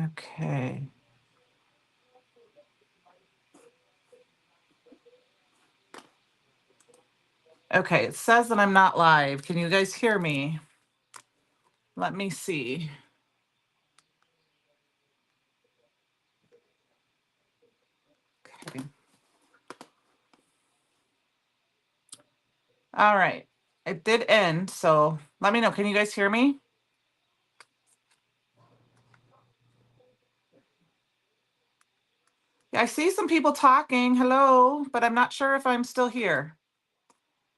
Okay. Okay, it says that I'm not live. Can you guys hear me? Let me see. Okay. All right. It did end, so let me know. Can you guys hear me? Yeah, I see some people talking. Hello, but I'm not sure if I'm still here.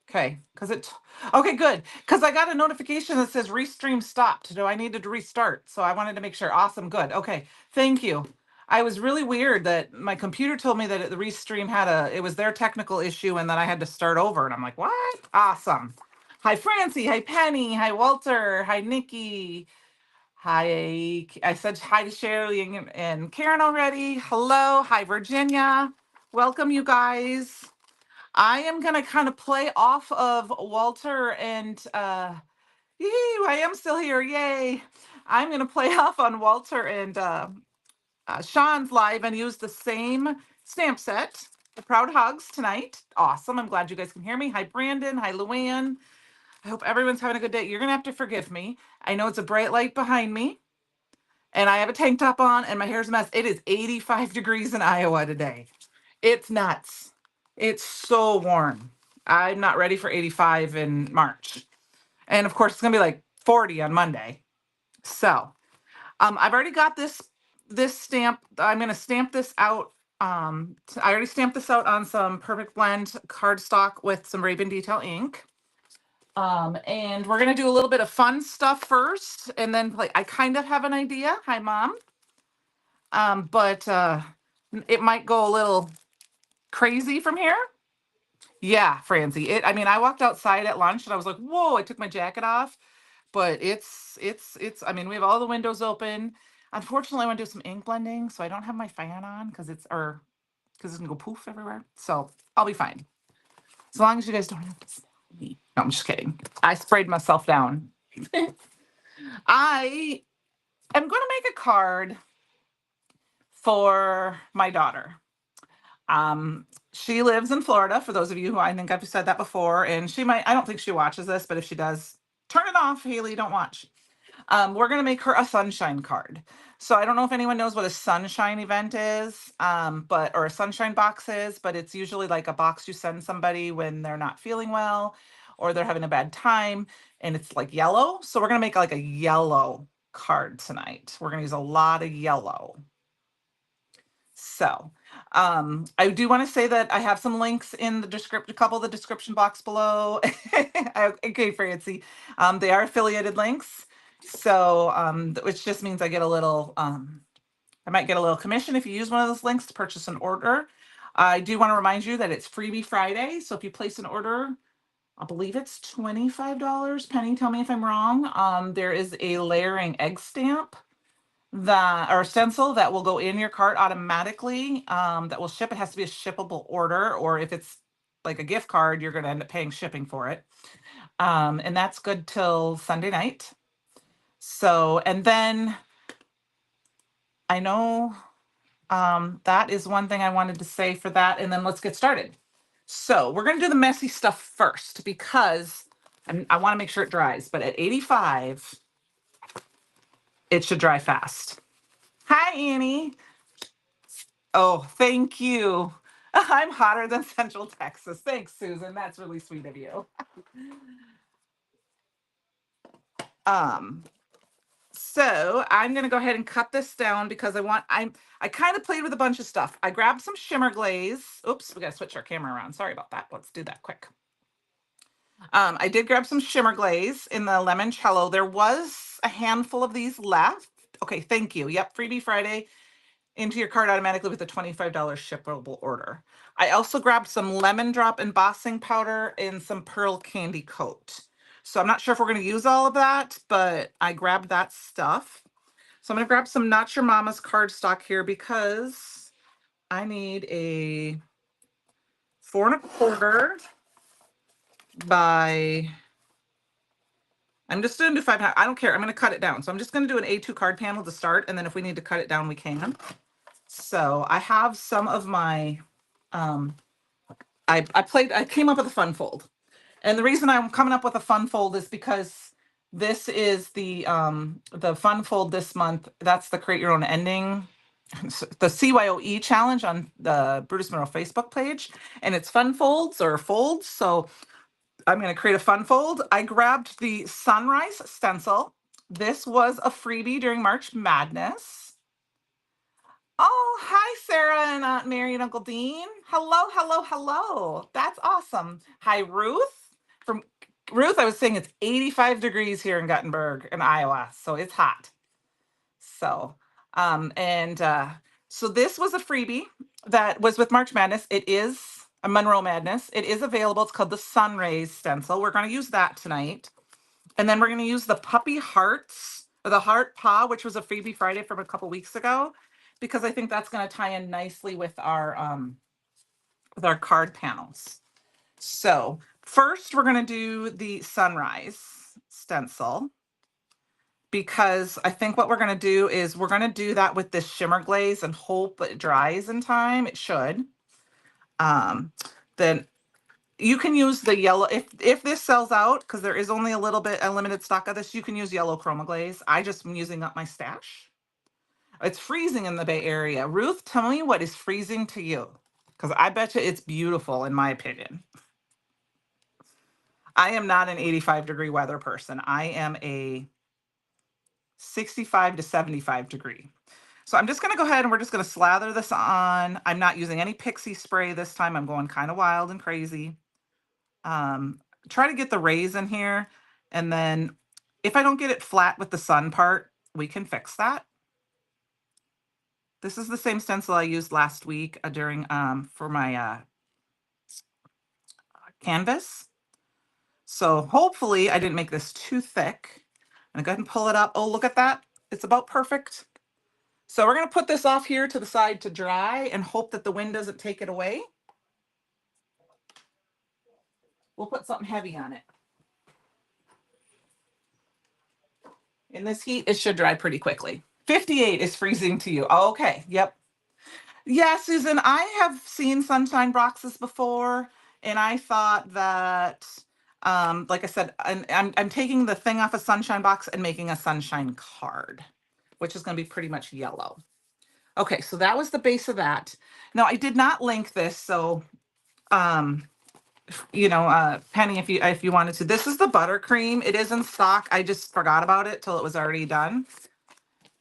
Okay, okay, good. Because I got a notification that says restream stopped. Do I needed to restart? So I wanted to make sure. Awesome, good. Okay, thank you. I was really weird that my computer told me that the restream it was their technical issue and that I had to start over. And I'm like, what? Awesome. Hi, Francie. Hi, Penny. Hi, Walter. Hi, Nikki. Hi, I said hi to Shirley and Karen already. Hello. Hi, Virginia. Welcome, you guys. I am gonna kind of play off of Walter and I am still here. Yay. I'm gonna play off on Walter and Sean's live and use the same stamp set. The Proud Hugs tonight. Awesome. I'm glad you guys can hear me. Hi, Brandon. Hi, Luann. I hope everyone's having a good day. You're gonna have to forgive me. I know it's a bright light behind me, and I have a tank top on, and my hair's a mess. It is 85 degrees in Iowa today. It's nuts. It's so warm. I'm not ready for 85 in March. And of course, it's going to be like 40 on Monday. So, I've already got this stamp. I'm going to stamp this out. I already stamped this out on some Perfect Blend cardstock with some Raven Detail ink. And we're going to do a little bit of fun stuff first and then play. I kind of have an idea. Hi, Mom. But it might go a little crazy from here. Yeah, Francie. I mean, I walked outside at lunch and I was like, whoa, I took my jacket off. But I mean, we have all the windows open. Unfortunately, I want to do some ink blending, so I don't have my fan on because it's gonna go poof everywhere. So I'll be fine. As long as you guys don't have to smell me. No, I'm just kidding. I sprayed myself down. I am gonna make a card for my daughter. She lives in Florida, for those of you who I think I've said that before, and I don't think she watches this, but if she does, turn it off, Haley, don't watch. We're going to make her a sunshine card. So I don't know if anyone knows what a sunshine event is, or a sunshine box is, but it's usually like a box you send somebody when they're not feeling well or they're having a bad time, and it's like yellow. So we're going to make like a yellow card tonight. We're going to use a lot of yellow. So, I do want to say that I have some links in the description, a couple of the description box below. Okay, Francie. They are affiliated links. So, which just means I get a little, I might get a little commission if you use one of those links to purchase an order. I do want to remind you that it's Freebie Friday. So if you place an order, I believe it's $25. Penny, tell me if I'm wrong. There is a layering egg stamp or stencil that will go in your cart automatically, that will ship. It has to be a shippable order, or if it's like a gift card, you're going to end up paying shipping for it. And that's good till Sunday night. So, and then I know that is one thing I wanted to say for that. And then let's get started. So we're going to do the messy stuff first because I want to make sure it dries, but at 85, it should dry fast. Hi, Annie. Oh, thank you. I'm hotter than Central Texas. Thanks, Susan. That's really sweet of you. Um, so I'm gonna go ahead and cut this down because I kind of played with a bunch of stuff. I grabbed some shimmer glaze. Oops, we gotta switch our camera around. Sorry about that. Let's do that quick. I did grab some shimmer glaze in the limoncello. There was a handful of these left. Okay, thank you. Yep, Freebie Friday. Into your cart automatically with a $25 shippable order. I also grabbed some lemon drop embossing powder and some pearl candy coat. So I'm not sure if we're going to use all of that, but I grabbed that stuff. So I'm going to grab some Not Your Mama's cardstock here because I need a 4 1/4 by, I'm just going to do 5. I don't care. I'm going to cut it down. So I'm just going to do an A2 card panel to start. And then if we need to cut it down, we can. So I have some of my, I came up with a fun fold. And the reason I'm coming up with a fun fold is because this is the fun fold this month. That's the create your own ending, the CYOE challenge on the Brutus Monroe Facebook page. And it's fun folds or folds. So I'm going to create a fun fold. I grabbed the sunrise stencil. This was a freebie during March Madness. Oh, hi, Sarah and Aunt Mary and Uncle Dean. Hello, hello, hello. That's awesome. Hi, Ruth. From Ruth, I was saying it's 85 degrees here in Guttenberg in Iowa, so it's hot. So, and so this was a freebie that was with March Madness. It is a Monroe Madness. It is available. It's called the Sunrays stencil. We're going to use that tonight. And then we're going to use the Puppy Hearts, or the Heart Paw, which was a freebie Friday from a couple weeks ago, because I think that's going to tie in nicely with our card panels. So first we're going to do the Sunrise stencil, because I think what we're going to do is we're going to do that with this shimmer glaze and hope it dries in time. It should. Then you can use the yellow, if this sells out, because there is only a limited stock of this, you can use yellow chroma glaze. I just am using up my stash. It's freezing in the Bay Area. Ruth, tell me what is freezing to you, because I bet you it's beautiful in my opinion. I am not an 85-degree weather person. I am a 65 to 75 degree. So I'm just going to go ahead and we're just going to slather this on. I'm not using any pixie spray this time. I'm going kind of wild and crazy. Try to get the rays in here. And then if I don't get it flat with the sun part, we can fix that. This is the same stencil I used last week during for my canvas. So hopefully I didn't make this too thick. I'm going to go ahead and pull it up. Oh, look at that. It's about perfect. So we're going to put this off here to the side to dry and hope that the wind doesn't take it away. We'll put something heavy on it. In this heat, it should dry pretty quickly. 58 is freezing to you. Okay, yep. Yeah, Susan, I have seen sunshine boxes before, and I thought that, like I said, I'm taking the thing off a sunshine box and making a sunshine card, which is going to be pretty much yellow. Okay, so that was the base of that. Now, I did not link this, so, Penny, if you wanted to. This is the buttercream. It is in stock. I just forgot about it till it was already done.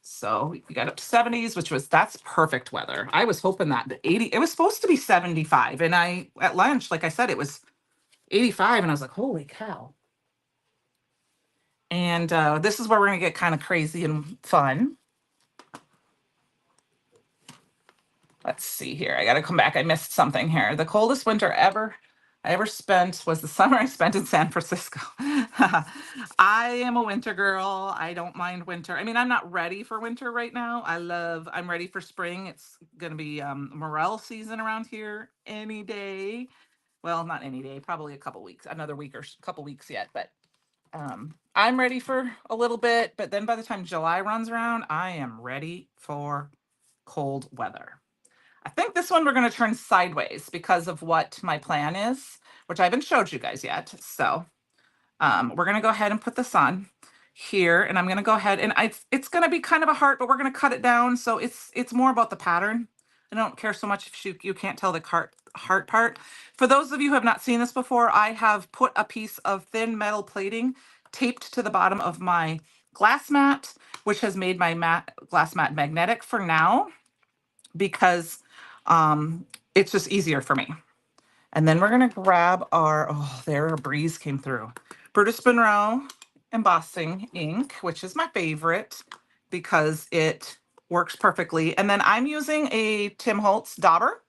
So we got up to 70s, that's perfect weather. I was hoping that the 80, it was supposed to be 75. And at lunch, like I said, it was 85. And I was like, holy cow. And this is where we're going to get kind of crazy and fun. Let's see here. I got to come back. I missed something here. The coldest winter I ever spent was the summer I spent in San Francisco. I am a winter girl. I don't mind winter. I mean, I'm not ready for winter right now. I'm ready for spring. It's going to be morel season around here any day. Well, not any day, probably a couple weeks, another week or couple weeks yet. But I'm ready for a little bit. But then by the time July runs around, I am ready for cold weather. I think this one we're going to turn sideways because of what my plan is, which I haven't showed you guys yet. So we're going to go ahead and put this on here, and I'm going to go ahead and it's going to be kind of a heart, but we're going to cut it down. So it's more about the pattern. I don't care so much if you can't tell the heart part. For those of you who have not seen this before, I have put a piece of thin metal plating taped to the bottom of my glass mat, which has made my glass mat magnetic for now, because it's just easier for me. And then we're going to grab there a breeze came through. Brutus Monroe embossing ink, which is my favorite because it works perfectly. And then I'm using a Tim Holtz dauber,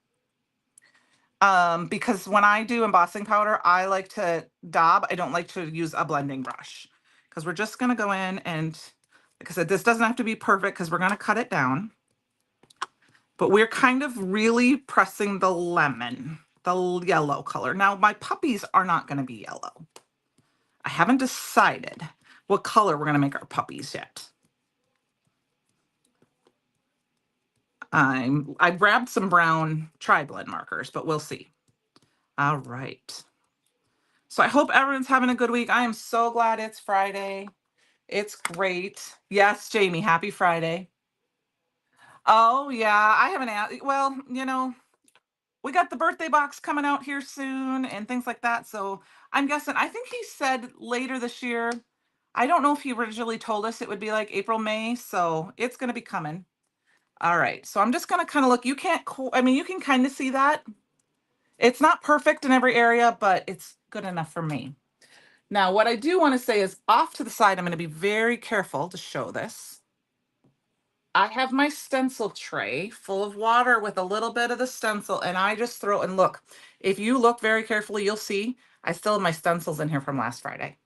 because when I do embossing powder, I like to daub. I don't like to use a blending brush, because we're just going to go in and, like I said, this doesn't have to be perfect because we're going to cut it down. But we're kind of really pressing the lemon, the yellow color. Now, my puppies are not going to be yellow. I haven't decided. what color we're going to make our puppies yet. I grabbed some brown tri-blend markers, but we'll see. All right. So I hope everyone's having a good week. I am so glad it's Friday. It's great. Yes, Jamie, happy Friday. Oh, yeah, I haven't asked. Well, we got the birthday box coming out here soon and things like that. So I'm guessing, I think he said later this year. I don't know if he originally told us it would be like April, May. So it's going to be coming. All right. So I'm just going to kind of look. You can't, I mean, you can kind of see that. It's not perfect in every area, but it's good enough for me. Now, what I do want to say is off to the side, I'm going to be very careful to show this. I have my stencil tray full of water with a little bit of the stencil, and I just throw, and look, if you look very carefully, you'll see I still have my stencils in here from last Friday.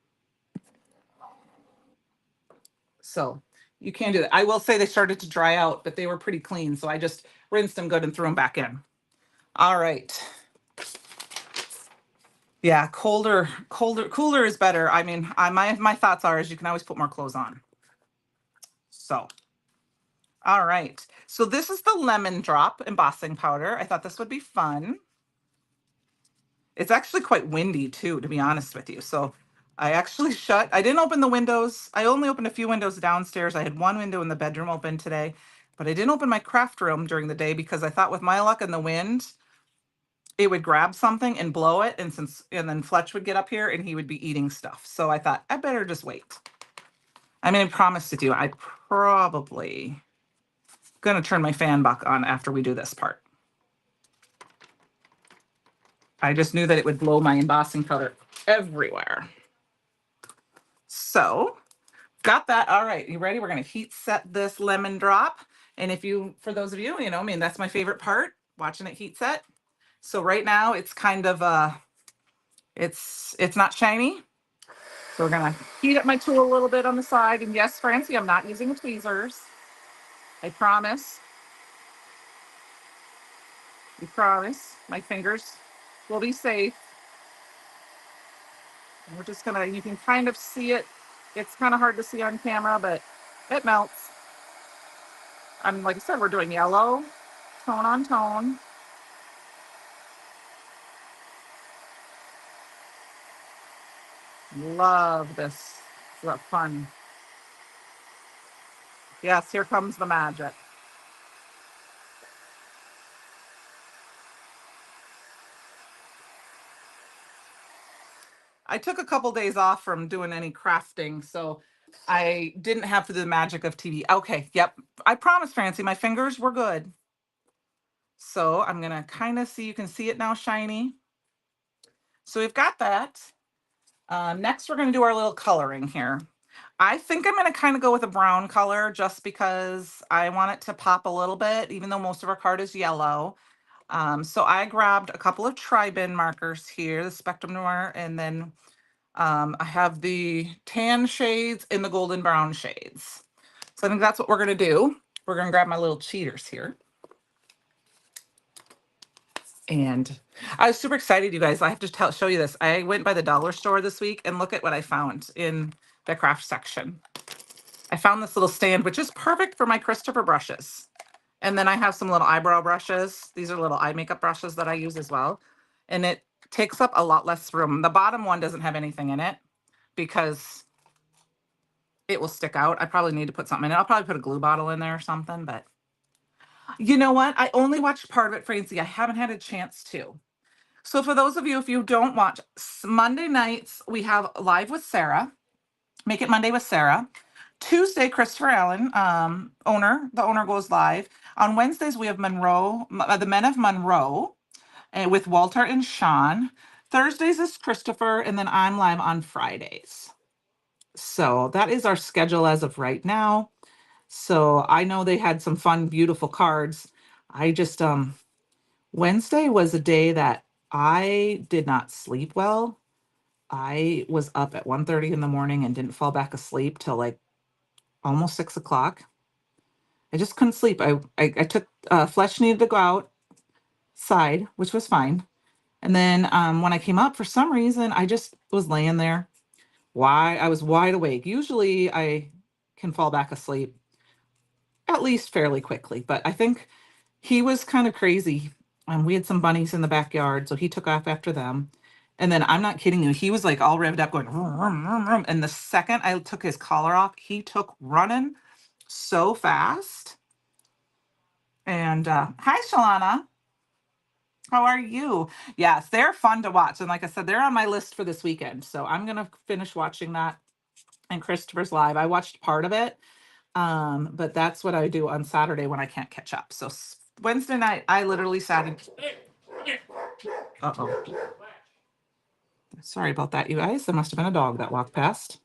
So you can do that. I will say they started to dry out, but they were pretty clean. So I just rinsed them good and threw them back in. All right. Yeah, cooler is better. I mean, my thoughts are is you can always put more clothes on. So, all right. So this is the lemon drop embossing powder. I thought this would be fun. It's actually quite windy too, to be honest with you. So I actually I didn't open the windows. I only opened a few windows downstairs. I had one window in the bedroom open today, but I didn't open my craft room during the day because I thought with my luck and the wind, it would grab something and blow it. And then Fletch would get up here and he would be eating stuff. So I thought I better just wait. I mean, I promised to do, I probably gonna turn my fan back on after we do this part. I just knew that it would blow my embossing powder everywhere. So got that. All right, you ready? We're gonna heat set this lemon drop. And for those of you, I mean, that's my favorite part, watching it heat set. So right now it's kind of, it's not shiny. So we're gonna heat up my tool a little bit on the side. And yes, Francie, I'm not using tweezers. I promise. We promise. My fingers will be safe. And we're just gonna, you can kind of see it. It's kind of hard to see on camera, but it melts. Like I said, we're doing yellow, tone on tone. Love this. It's fun. Yes, here comes the magic. I took a couple days off from doing any crafting, so I didn't have to do the magic of TV. Okay, yep. I promise, Francie, my fingers were good. So I'm gonna kind of see, you can see it now shiny. So we've got that. Next, we're gonna do our little coloring here. I think I'm gonna kind of go with a brown color just because I want it to pop a little bit, even though most of our card is yellow. So I grabbed a couple of tri-bin markers here, the Spectrum Noir, and then I have the tan shades and the golden brown shades. So I think that's what we're going to do. We're going to grab my little cheaters here. And I was super excited, you guys. I have to show you this. I went by the dollar store this week and look at what I found in the craft section. I found this little stand, which is perfect for my Christopher brushes. And then I have some little eyebrow brushes. These are little eye makeup brushes that I use as well. And it takes up a lot less room. The bottom one doesn't have anything in it because it will stick out. I probably need to put something in it. I'll probably put a glue bottle in there or something, but you know what? I only watched part of it, Francie. I haven't had a chance to. So for those of you, if you don't watch, Monday nights, we have Live with Sarah. Make It Monday with Sarah. Tuesday, Christopher Allen, the owner goes live. On Wednesdays, we have Monroe, the Men of Monroe, with Walter and Sean. Thursdays is Christopher, and then I'm live on Fridays. So that is our schedule as of right now. So I know they had some fun, beautiful cards. I just, Wednesday was a day that I did not sleep well. I was up at 1:30 in the morning and didn't fall back asleep till like almost 6 o'clock. I just couldn't sleep. I took, Fletch needed to go outside, which was fine. And then when I came up, for some reason, I just was laying there I was wide awake. Usually I can fall back asleep at least fairly quickly, but I think he was kind of crazy. We had some bunnies in the backyard, so he took off after them. And then I'm not kidding you, he was like all revved up going, vroom, vroom, vroom, vroom. And the second I took his collar off, he took running so fast. And hi, Shalana. How are you? Yes, they're fun to watch. And like I said, they're on my list for this weekend. So I'm going to finish watching that and Christopher's Live. I watched part of it, but that's what I do on Saturday when I can't catch up. So Wednesday night, I literally sat and. Uh-oh. Sorry about that, you guys. There must have been a dog that walked past.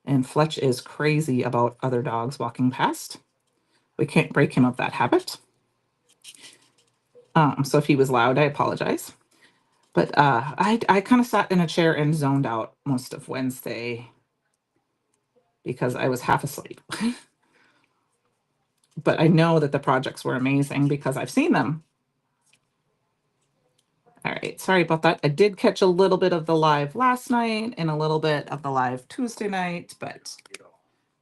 And Fletch is crazy about other dogs walking past. We can't break him of that habit. So if he was loud, I apologize. But I kind of sat in a chair and zoned out most of Wednesday because I was half asleep. But I know that the projects were amazing because I've seen them. All right, sorry about that. I did catch a little bit of the live last night and a little bit of the live Tuesday night, but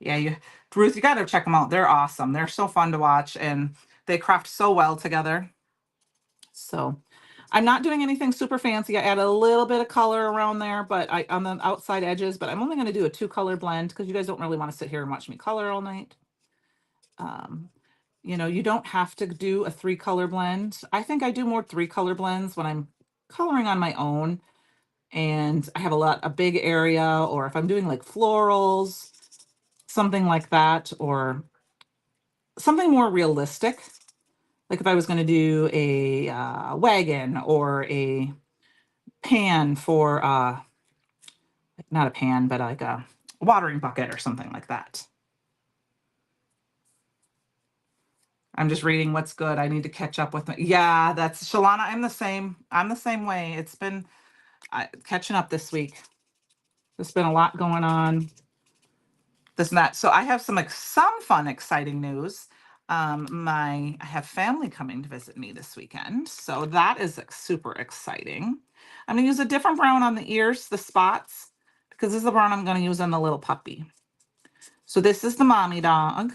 yeah, Ruth, you got to check them out. They're awesome. They're so fun to watch and they craft so well together. So I'm not doing anything super fancy. I add a little bit of color around there, but on the outside edges, but I'm only going to do a 2-color blend because you guys don't really want to sit here and watch me color all night. You don't have to do a 3-color blend. I think I do more 3-color blends when I'm coloring on my own and I have a big area, or if I'm doing like florals, something like that, or something more realistic. Like if I was going to do a wagon or a pan for, not a pan, but like a watering bucket or something like that. I'm just reading what's good. I need to catch up with yeah, that's Shalana. I'm the same way. It's been catching up this week. There's been a lot going on. This and that. So I have some fun, exciting news. I have family coming to visit me this weekend. So that is super exciting. I'm going to use a different brown on the ears, the spots, because this is the brown I'm going to use on the little puppy. So this is the mommy dog.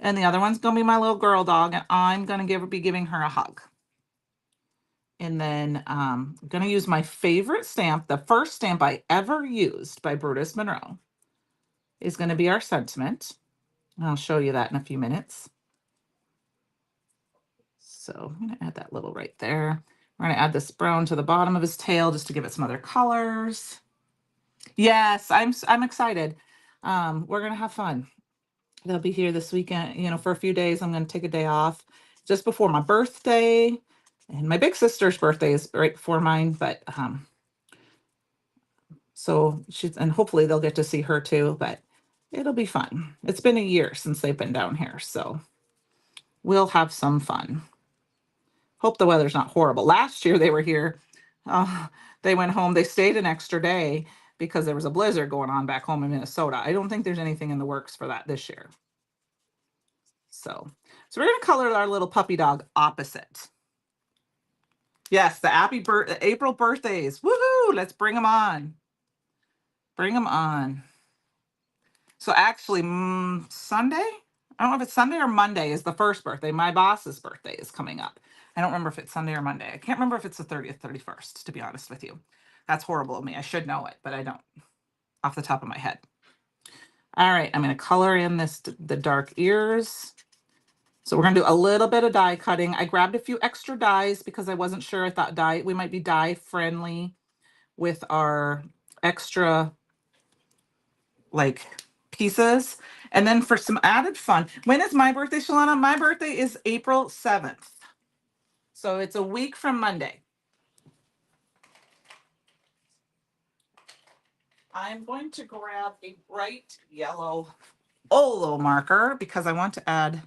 And the other one's going to be my little girl dog. And I'm going to be giving her a hug. And then I'm going to use my favorite stamp. The first stamp I ever used by Brutus Monroe is going to be our sentiment. And I'll show you that in a few minutes. So I'm going to add that little right there. We're going to add this brown to the bottom of his tail just to give it some other colors. Yes, I'm excited. We're going to have fun. They'll be here this weekend, for a few days. I'm going to take a day off just before my birthday. And my big sister's birthday is right before mine, but so and hopefully they'll get to see her too, but it'll be fun. It's been a year since they've been down here, so we'll have some fun. Hope the weather's not horrible. Last year they were here. They went home. They stayed an extra day because there was a blizzard going on back home in Minnesota. I don't think there's anything in the works for that this year. So we're going to color our little puppy dog opposite. Yes, the April birthdays. Woohoo! Let's bring them on. Bring them on. So actually, Sunday? I don't know if it's Sunday or Monday is the first birthday. My boss's birthday is coming up. I don't remember if it's Sunday or Monday. I can't remember if it's the 30th, 31st, to be honest with you. That's horrible of me. I should know it, but I don't off the top of my head. All right, I'm going to color in the dark ears. So we're going to do a little bit of die cutting. I grabbed a few extra dies because I wasn't sure. I thought we might be die friendly with our extra pieces. And then for some added fun, when is my birthday, Shalana? My birthday is April 7th. So it's a week from Monday. I'm going to grab a bright yellow Olo marker because I want to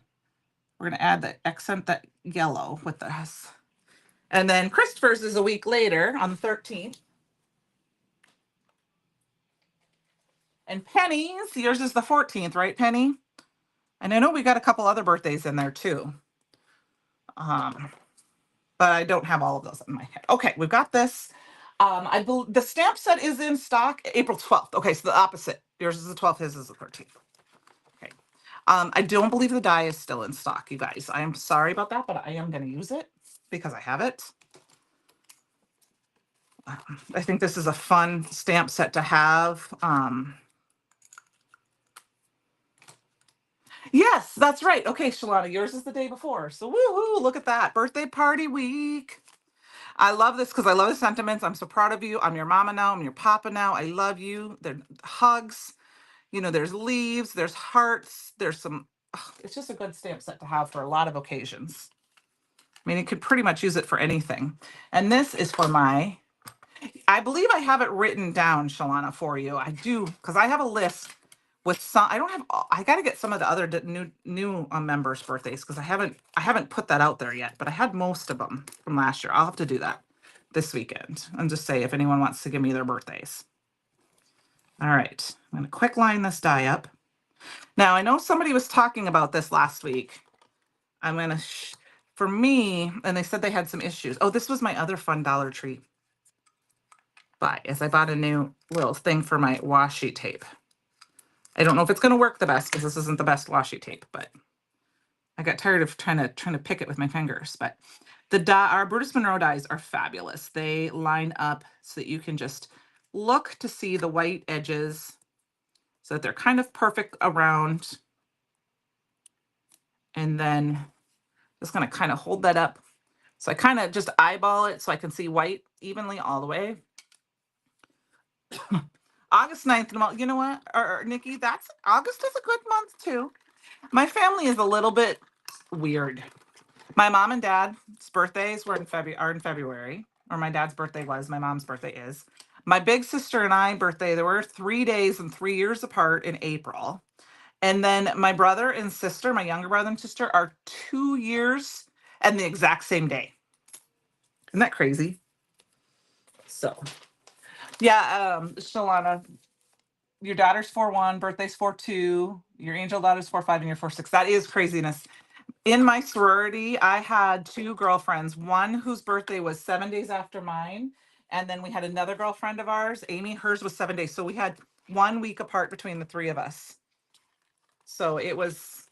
we're going to add the accent that yellow with this. And then Christopher's is a week later on the 13th. And Penny's, yours is the 14th, right, Penny? And I know we got a couple other birthdays in there too. But I don't have all of those in my head. Okay, we've got this. The stamp set is in stock April 12th. Okay, so the opposite. Yours is the 12th, his is the 13th. Okay. I don't believe the die is still in stock, you guys. I am sorry about that, but I am going to use it because I have it. I think this is a fun stamp set to have. Yes, that's right. Okay, Shalana, yours is the day before. So woo-hoo, look at that. Birthday party week. I love this because I love the sentiments. I'm so proud of you. I'm your mama now. I'm your papa now. I love you. There hugs. You know, there's leaves, there's hearts, there's some, it's just a good stamp set to have for a lot of occasions. I mean, you could pretty much use it for anything. And this is for I believe I have it written down, Shalana, for you. I do, because I have a list with some, I don't have, I got to get some of the other new members' birthdays because I haven't put that out there yet, but I had most of them from last year. I'll have to do that this weekend and just say if anyone wants to give me their birthdays. All right, I'm going to quick line this die up. Now, I know somebody was talking about this last week. I'm going to, for me, and they said they had some issues. Oh, this was my other fun Dollar Tree buy, is I bought a new little thing for my washi tape. I don't know if it's going to work the best because this isn't the best washi tape, but I got tired of trying to pick it with my fingers. But our Brutus Monroe dies are fabulous. They line up so that you can just look to see the white edges so that they're kind of perfect around. And then just going to kind of hold that up. So I kind of just eyeball it so I can see white evenly all the way. August 9th, well, you know what, Nikki, August is a good month too. My family is a little bit weird. My mom and dad's birthdays are in February, or my dad's birthday was, my mom's birthday is. My big sister and I birthday, there were 3 days and 3 years apart in April. And then my brother and sister, my younger brother and sister, are 2 years and the exact same day. Isn't that crazy? So, yeah, Shalana, your daughter's 4-1, birthday's 4-2, your angel daughter's 4-5, and you're 4-6. That is craziness. In my sorority, I had 2 girlfriends, one whose birthday was 7 days after mine. And then we had another girlfriend of ours, Amy, hers was 7 days. So we had 1 week apart between the 3 of us. So it was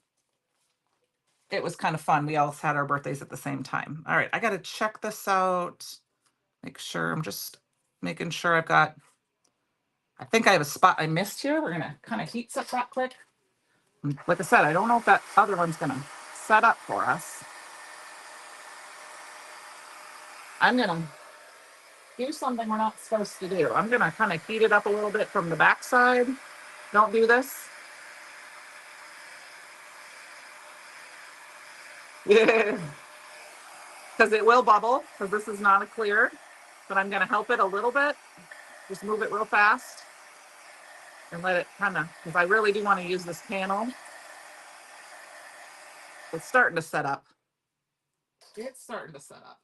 kind of fun. We all had our birthdays at the same time. All right, I got to check this out. Make sure, I'm just making sure I think I have a spot I missed here. We're going to kind of heat set that quick. Like I said, I don't know if that other one's going to set up for us. I'm going to do something we're not supposed to do. I'm going to kind of heat it up a little bit from the back side. Don't do this. Because it will bubble, because this is not a clear. But I'm going to help it a little bit. Just move it real fast. And let it kind of, because I really do want to use this panel. It's starting to set up. It's starting to set up.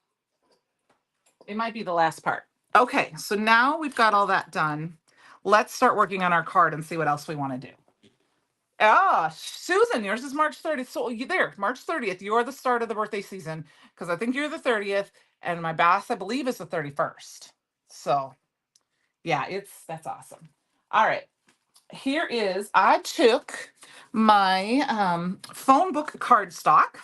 It might be the last part. Okay, so now we've got all that done. Let's start working on our card and see what else we want to do. Susan, yours is March 30th. So you there, March 30th. You're the start of the birthday season because I think you're the 30th, and my boss, I believe, is the 31st. So yeah, that's awesome. All right. I took my phone book cardstock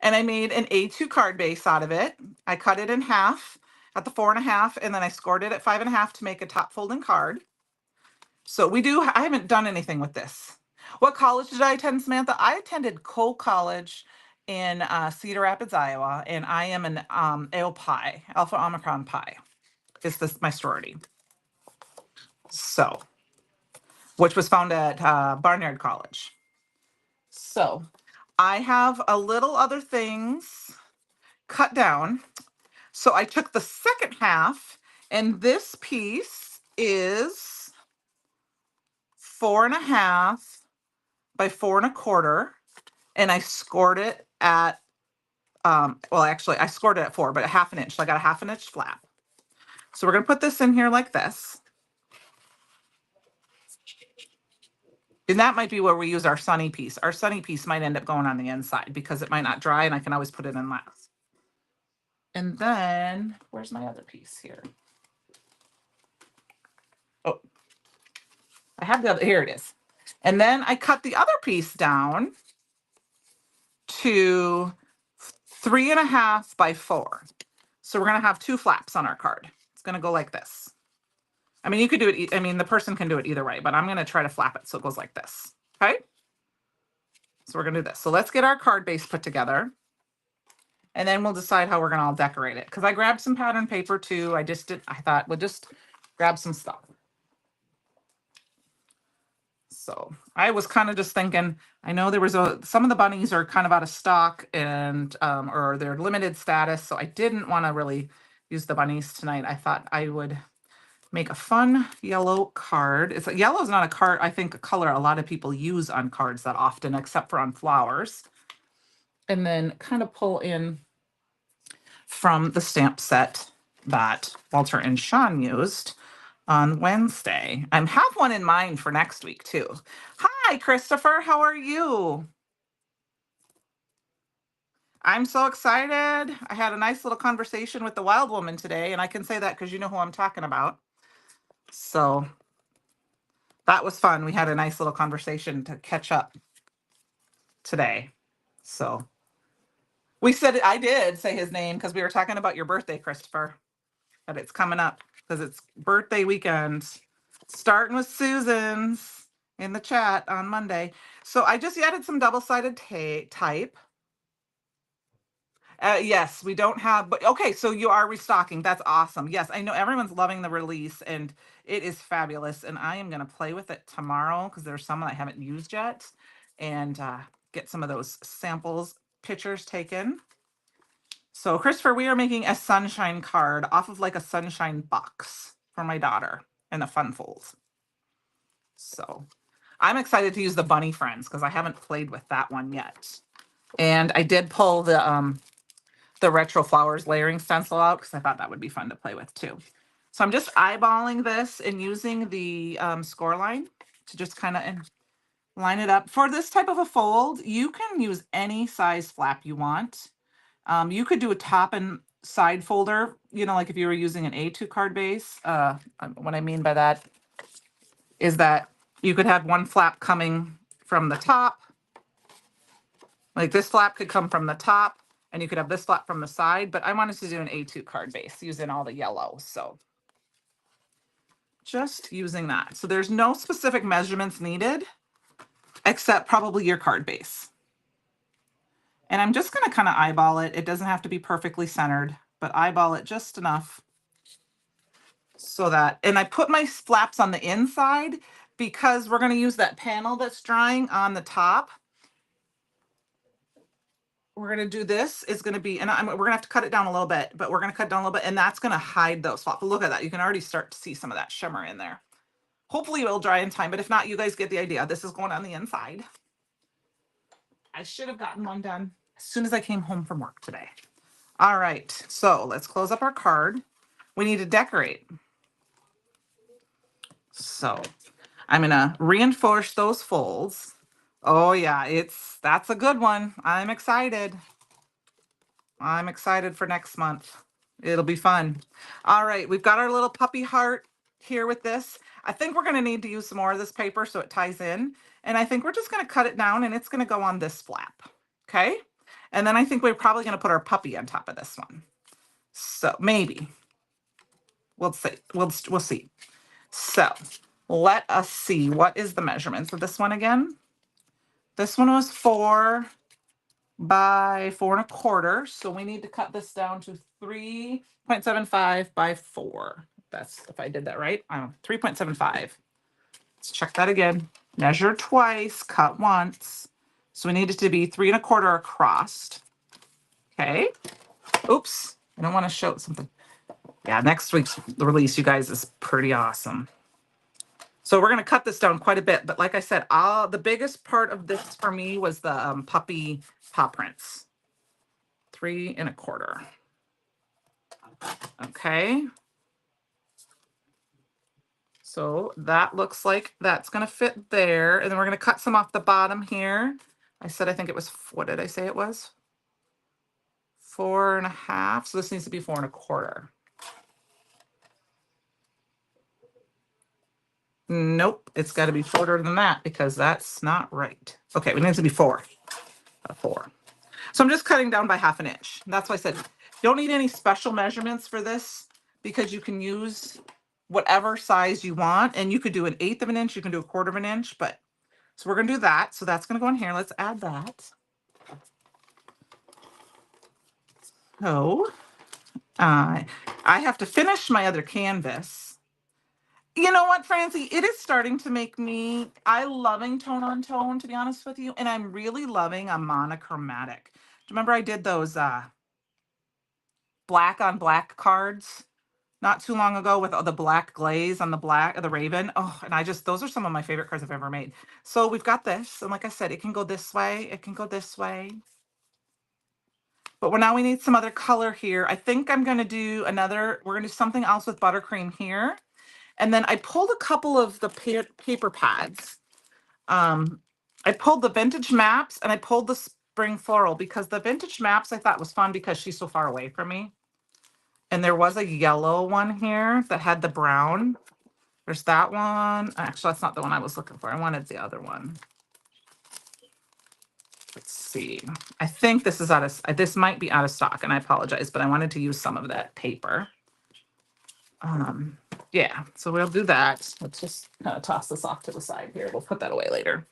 and I made an A2 card base out of it. I cut it in half at the 4.5, and then I scored it at 5.5 to make a top folding card. So I haven't done anything with this. What college did I attend, Samantha? I attended Cole College in Cedar Rapids, Iowa, and I am an AOPI, Alpha Omicron Pi. Is this my sorority? So, which was found at Barnard College. So, I have a little other things cut down. So I took the second half, and this piece is 4.5 by 4.25, and I scored it at well, actually I scored it at 4, but a 1/2 inch. So I got a 1/2 inch flap. So we're gonna put this in here like this. And that might be where we use our sunny piece. Our sunny piece might end up going on the inside because it might not dry, and I can always put it in last. And then, where's my other piece here? Oh, I have the other, here it is. And then I cut the other piece down to 3.5 by 4. So we're gonna have 2 flaps on our card. It's gonna go like this. I mean, you could do it, I mean, the person can do it either way, but I'm gonna try to flap it so it goes like this, okay? So we're gonna do this. So let's get our card base put together. And then we'll decide how we're gonna all decorate it. Because I grabbed some pattern paper too. I thought we'll just grab some stuff. So I was kind of just thinking, I know there was some of the bunnies are kind of out of stock and or they're limited status. So I didn't want to really use the bunnies tonight. I thought I would make a fun yellow card. Yellow is not a card, I think, a color a lot of people use on cards that often, except for on flowers. And then kind of pull in from the stamp set that Walter and Sean used on Wednesday. I have one in mind for next week too. Hi, Christopher. How are you? I'm so excited. I had a nice little conversation with the wild woman today, and I can say that because you know who I'm talking about. So that was fun. We had a nice little conversation to catch up today. So I did say his name because we were talking about your birthday, Christopher. But it's coming up because it's birthday weekend. Starting with Susan's in the chat on Monday. So I just added some double-sided type. Yes, we don't have, but okay, so you are restocking. That's awesome. Yes, I know everyone's loving the release and it is fabulous. And I am going to play with it tomorrow because there's some that I haven't used yet and get some of those samples pictures taken. So Christopher, we are making a sunshine card off of like a sunshine box for my daughter and the fun folds. So I'm excited to use the bunny friends because I haven't played with that one yet. And I did pull the retro flowers layering stencil out because I thought that would be fun to play with too. So I'm just eyeballing this and using the score line to just kind of line it up. For this type of a fold, you can use any size flap you want. You could do a top and side folder, you know, like if you were using an A2 card base. What I mean by that is that you could have one flap coming from the top. Like this flap could come from the top and you could have this flap from the side, but I wanted to do an A2 card base using all the yellow. So just using that. So there's no specific measurements needed except probably your card base. And I'm just going to kind of eyeball it. It doesn't have to be perfectly centered, but eyeball it just enough so that, and I put my flaps on the inside because we're going to use that panel that's drying on the top. We're going to do this is going to be, and we're going to have to cut it down a little bit, but we're going to cut it down a little bit and that's going to hide those flaps. Look at that. You can already start to see some of that shimmer in there. Hopefully it will dry in time, but if not, you guys get the idea. This is going on the inside. I should have gotten one done as soon as I came home from work today. All right, so let's close up our card. We need to decorate. So I'm gonna reinforce those folds. Oh yeah, that's a good one. I'm excited. I'm excited for next month. It'll be fun. All right, we've got our little puppy heart here with this. I think we're gonna need to use some more of this paper so it ties in. And I think we're just gonna cut it down and it's gonna go on this flap, okay? And then I think we're probably gonna put our puppy on top of this one. So maybe, we'll see, we'll see. So let us see, what is the measurements of this one again? This one was 4 by 4.25. So we need to cut this down to 3.75 by 4. That's, if I did that right, 3.75. Let's check that again. Measure twice, cut once. So we need it to be 3.25 across. Okay. Oops, I don't want to show something. Yeah, next week's release, you guys, is pretty awesome. So we're going to cut this down quite a bit. But like I said, the biggest part of this for me was the puppy paw prints. 3.25. Okay. So that looks like that's going to fit there. And then we're going to cut some off the bottom here. I said, I think it was, what did I say it was? 4.5. So this needs to be 4.25. Nope, it's got to be shorter than that because that's not right. Okay, it needs to be 4. 4. So I'm just cutting down by 1/2 inch. That's why I said you don't need any special measurements for this because you can use whatever size you want, and you could do 1/8 of an inch, you can do 1/4 of an inch, but so we're gonna do that. So that's gonna go in here. Let's add that. So I have to finish my other canvas. You know what, Francie? It is starting to make me, I loving tone on tone, to be honest with you. And I'm really loving a monochromatic. Do you remember I did those black on black cards not too long ago with the black glaze on the black of the raven? Oh, and those are some of my favorite cards I've ever made. So we've got this. And like I said, it can go this way. It can go this way. But now we need some other color here. I think I'm going to do we're going to do something else with buttercream here. And then I pulled a couple of the paper pads. I pulled the vintage maps and I pulled the spring floral because the vintage maps I thought was fun because she's so far away from me. And there was a yellow one here that had the brown. There's that one. Actually, that's not the one I was looking for. I wanted the other one. Let's see. I think this is this might be out of stock, and I apologize, but I wanted to use some of that paper. Yeah, so we'll do that. Let's just kind of toss this off to the side here. We'll put that away later.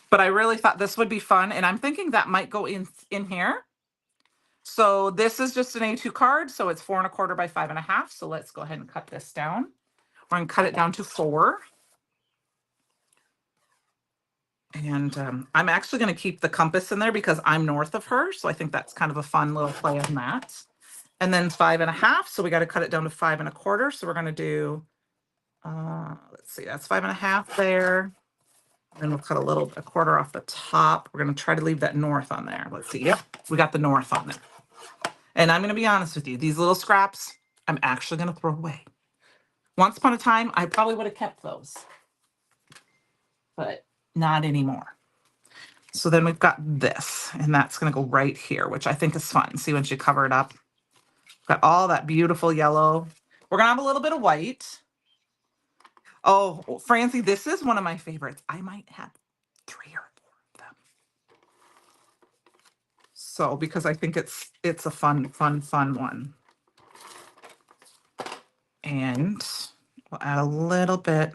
But I really thought this would be fun, and I'm thinking that might go in here. So this is just an A2 card, so it's 4.25 by 5.5. So let's go ahead and cut this down. We're going to cut it down to 4. And I'm actually going to keep the compass in there because I'm north of her. So I think that's kind of a fun little play on that. And then 5.5. So we got to cut it down to 5.25. So we're going to do, let's see, that's 5.5 there. Then we'll cut a quarter off the top. We're going to try to leave that north on there. Let's see. Yep, we got the north on there. And I'm going to be honest with you. These little scraps, I'm actually going to throw away. Once upon a time, I probably would have kept those. But not anymore. So then we've got this, and that's going to go right here, which I think is fun. See, once you cover it up, got all that beautiful yellow. We're going to have a little bit of white. Oh, Francie, this is one of my favorites. I might have 3 or 4 of them. So, because I think it's a fun one. And we'll add a little bit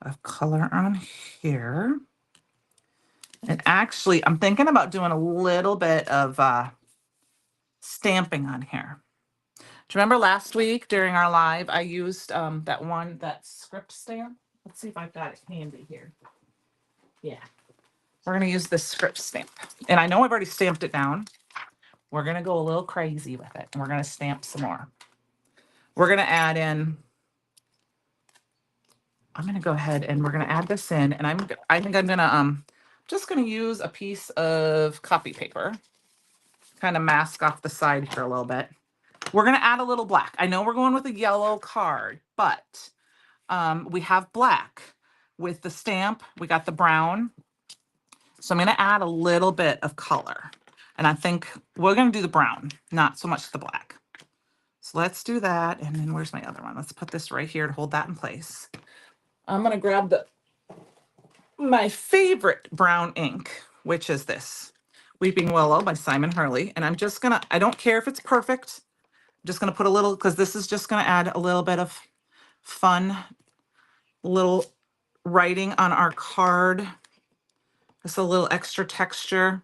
of color on here. And actually, I'm thinking about doing a little bit of stamping on here. Do you remember last week during our live, I used that script stamp? Let's see if I've got it handy here. Yeah. We're going to use this script stamp. And I know I've already stamped it down. We're going to go a little crazy with it. And we're going to stamp some more. We're going to add in, I'm going to go ahead and we're going to add this in. And I think I'm going to, just going to use a piece of copy paper. Kind of mask off the side here a little bit. We're going to add a little black. I know we're going with a yellow card, but we have black with the stamp. We got the brown. So I'm going to add a little bit of color. And I think we're going to do the brown, not so much the black. So let's do that. And then where's my other one? Let's put this right here to hold that in place. I'm going to grab my favorite brown ink, which is this Weeping Willow by Simon Hurley. And I'm just going to, I don't care if it's perfect. I'm just going to put a little, because this is just going to add a little bit of fun little writing on our card. Just a little extra texture.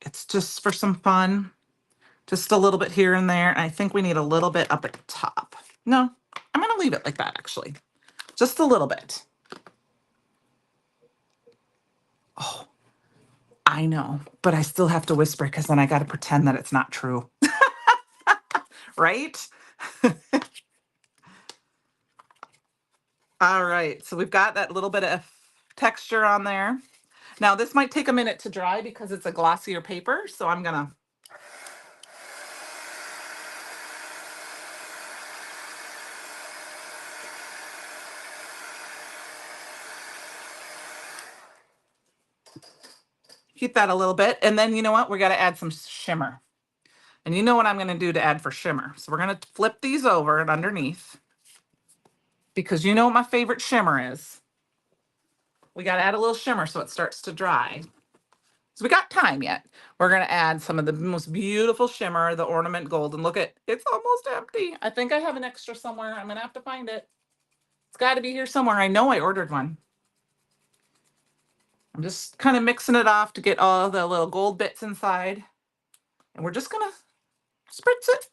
It's just for some fun. Just a little bit here and there. And I think we need a little bit up at the top. No, I'm going to leave it like that, actually. Just a little bit. Oh, I know, but I still have to whisper because then I got to pretend that it's not true. Right? All right, so we've got that little bit of texture on there. Now this might take a minute to dry because it's a glossier paper, so I'm gonna keep that a little bit. And then you know what? We got to add some shimmer. And you know what I'm going to do to add for shimmer. So we're going to flip these over and underneath because you know what my favorite shimmer is. We got to add a little shimmer so it starts to dry. So we got time yet. We're going to add some of the most beautiful shimmer, the ornament gold. And look at, it's almost empty. I think I have an extra somewhere. I'm going to have to find it. It's got to be here somewhere. I know I ordered one. I'm just kind of mixing it off to get all the little gold bits inside. And we're just going to spritz it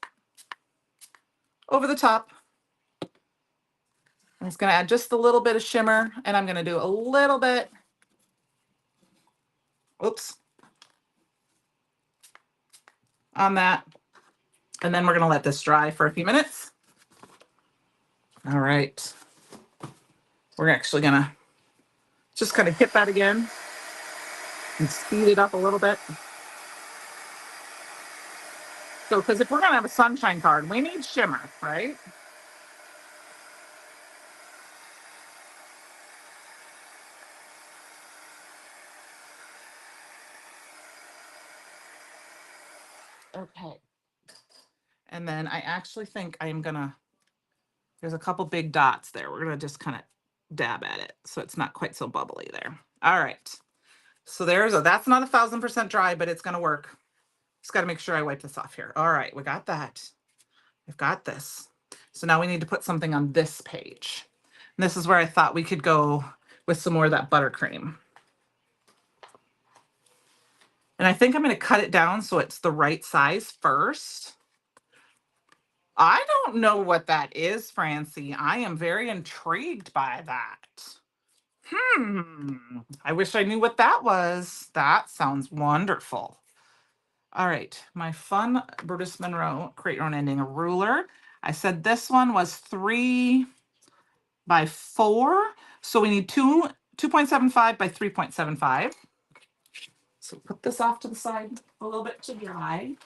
over the top. I'm just going to add just a little bit of shimmer, and I'm going to do a little bit, oops, on that. And then we're going to let this dry for a few minutes. All right. We're actually going to just kind of hit that again and speed it up a little bit. So, because if we're going to have a sunshine card, we need shimmer, right? Okay. And then I actually think I'm going to, there's a couple big dots there. We're going to just kind of dab at it so it's not quite so bubbly there. All right. So that's not 1,000% dry, but it's going to work. Just got to make sure I wipe this off here. All right, we got that. We've got this. So now we need to put something on this page. And this is where I thought we could go with some more of that buttercream. And I think I'm going to cut it down so it's the right size first. I don't know what that is, Francie. I am very intrigued by that. I wish I knew what that was. That sounds wonderful. All right, my fun Brutus Monroe Create Your Own Ending, a ruler. I said this one was 3 by 4. So we need 2.75 by 3.75. So put this off to the side a little bit to dry.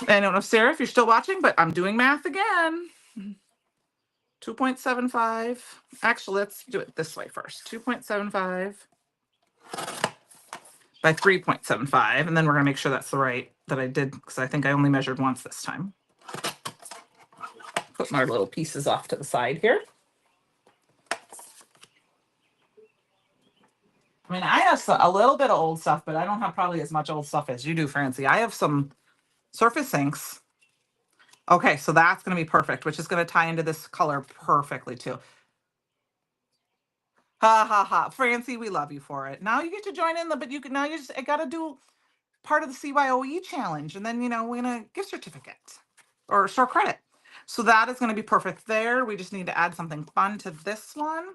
I don't know, Sarah, if you're still watching, but I'm doing math again. 2.75. Actually, let's do it this way first. 2.75 by 3.75. And then we're going to make sure that's the right that I did, because I think I only measured once this time. Put my little pieces off to the side here. I mean, I have a little bit of old stuff, but I don't have probably as much old stuff as you do, Francie. I have some surface inks. Okay, so that's going to be perfect, which is going to tie into this color perfectly too. Ha ha ha. Francie, we love you for it. Now you get to join in, but you can now you just got to do part of the CYOE challenge, and then we're gonna gift certificate or store credit. So that is going to be perfect there. We just need to add something fun to this one,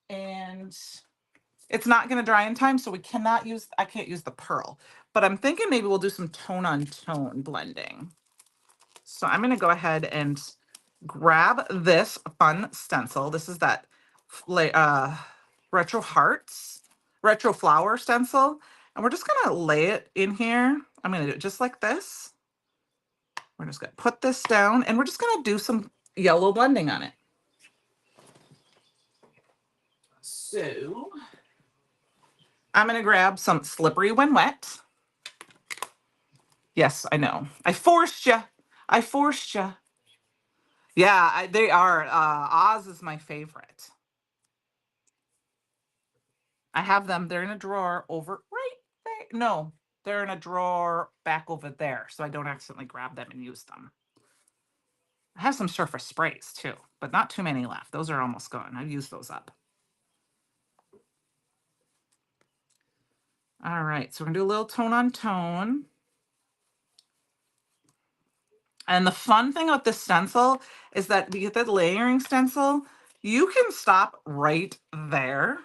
and it's not going to dry in time, so we cannot use. I can't use the pearl, but I'm thinking maybe we'll do some tone on tone blending. So I'm going to go ahead and grab this fun stencil. This is that retro flower stencil. And we're just going to lay it in here. I'm going to do it just like this. We're just going to put this down, and we're just going to do some yellow blending on it. So I'm going to grab some Slippery When Wet. Yes, I know. I forced you. I forced you. Yeah, they are. Oz is my favorite. I have them. They're in a drawer over right there. No, they're in a drawer back over there, so I don't accidentally grab them and use them. I have some surface sprays too, but not too many left. Those are almost gone. I've used those up. All right, so we're gonna do a little tone on tone. And the fun thing about this stencil is that we get the layering stencil. You can stop right there.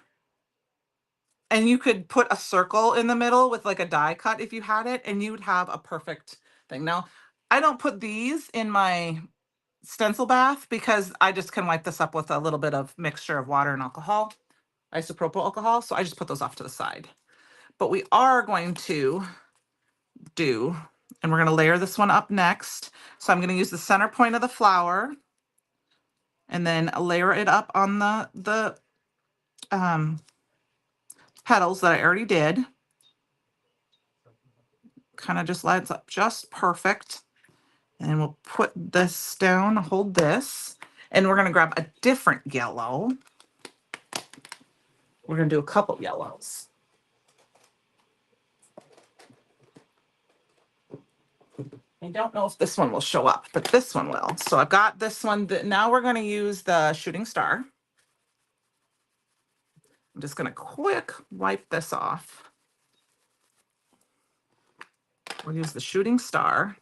And you could put a circle in the middle with like a die cut if you had it, and you would have a perfect thing. Now, I don't put these in my stencil bath because I just can wipe this up with a little bit of mixture of water and alcohol, isopropyl alcohol. So I just put those off to the side. But we are going to do, and we're going to layer this one up next. So I'm going to use the center point of the flower and then layer it up on the petals that I already did. Kind of just lines up just perfect. And we'll put this down, hold this, and we're gonna grab a different yellow. We're gonna do a couple yellows. I don't know if this one will show up, but this one will. So I've got this one. Now we're gonna use the shooting star. I'm just gonna quick wipe this off. We'll use the shooting star.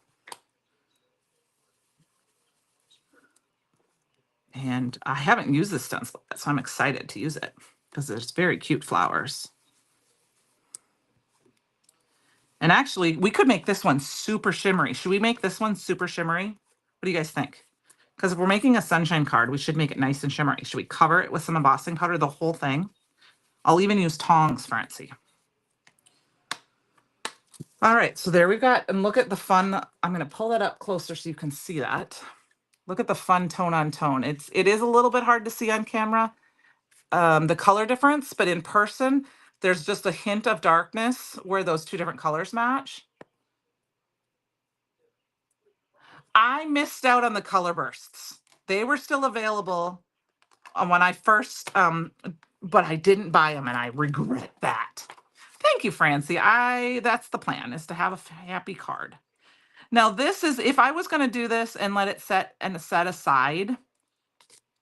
And I haven't used this stencil yet, so I'm excited to use it because there's very cute flowers. And actually, we could make this one super shimmery. Should we make this one super shimmery? What do you guys think? Because if we're making a sunshine card, we should make it nice and shimmery. Should we cover it with some embossing powder, the whole thing? I'll even use tongs, Francie. All right, so there we've got, and look at the fun. I'm going to pull that up closer so you can see that. Look at the fun tone on tone. It is a little bit hard to see on camera, the color difference, but in person, there's just a hint of darkness where those two different colors match. I missed out on the color bursts. They were still available when I first, but I didn't buy them, and I regret that. Thank you, Francie. That's the plan, is to have a happy card. Now this is, if I was going to do this and let it set aside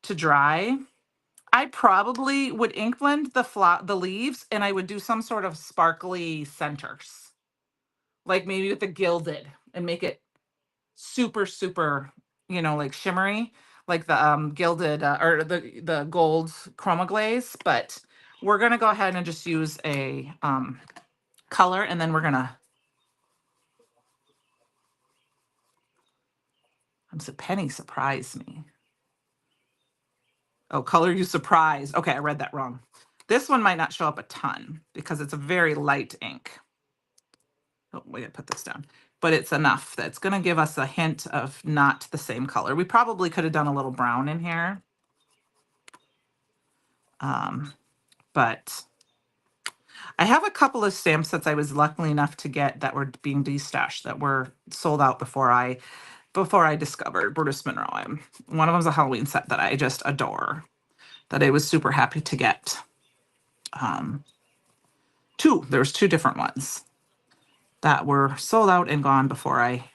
to dry, I probably would ink blend the leaves, and I would do some sort of sparkly centers, like maybe with the gilded, and make it super, super, like shimmery, like the gilded or the gold chroma glaze. But we're gonna go ahead and just use a color, and then we're gonna. Penny surprised me. Oh, color you surprise. Okay, I read that wrong. This one might not show up a ton because it's a very light ink. Oh, we gotta put this down. But it's enough that's gonna give us a hint of not the same color. We probably could have done a little brown in here. But I have a couple of stamp sets I was lucky enough to get that were being destashed, that were sold out before I discovered Brutus Monroe. One of them is a Halloween set that I just adore, that I was super happy to get. There's two different ones that were sold out and gone before I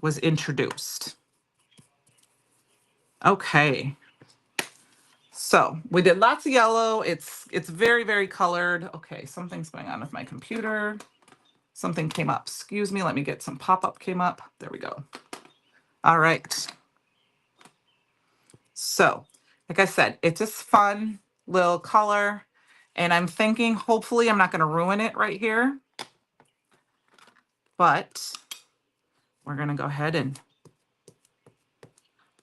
was introduced. Okay. So we did lots of yellow. It's very, very colored. Okay, something's going on with my computer. Something came up. Excuse me, let me get some pop-up came up. There we go. All right. So, like I said, it's just fun little color. And I'm thinking, hopefully I'm not going to ruin it right here. But we're going to go ahead and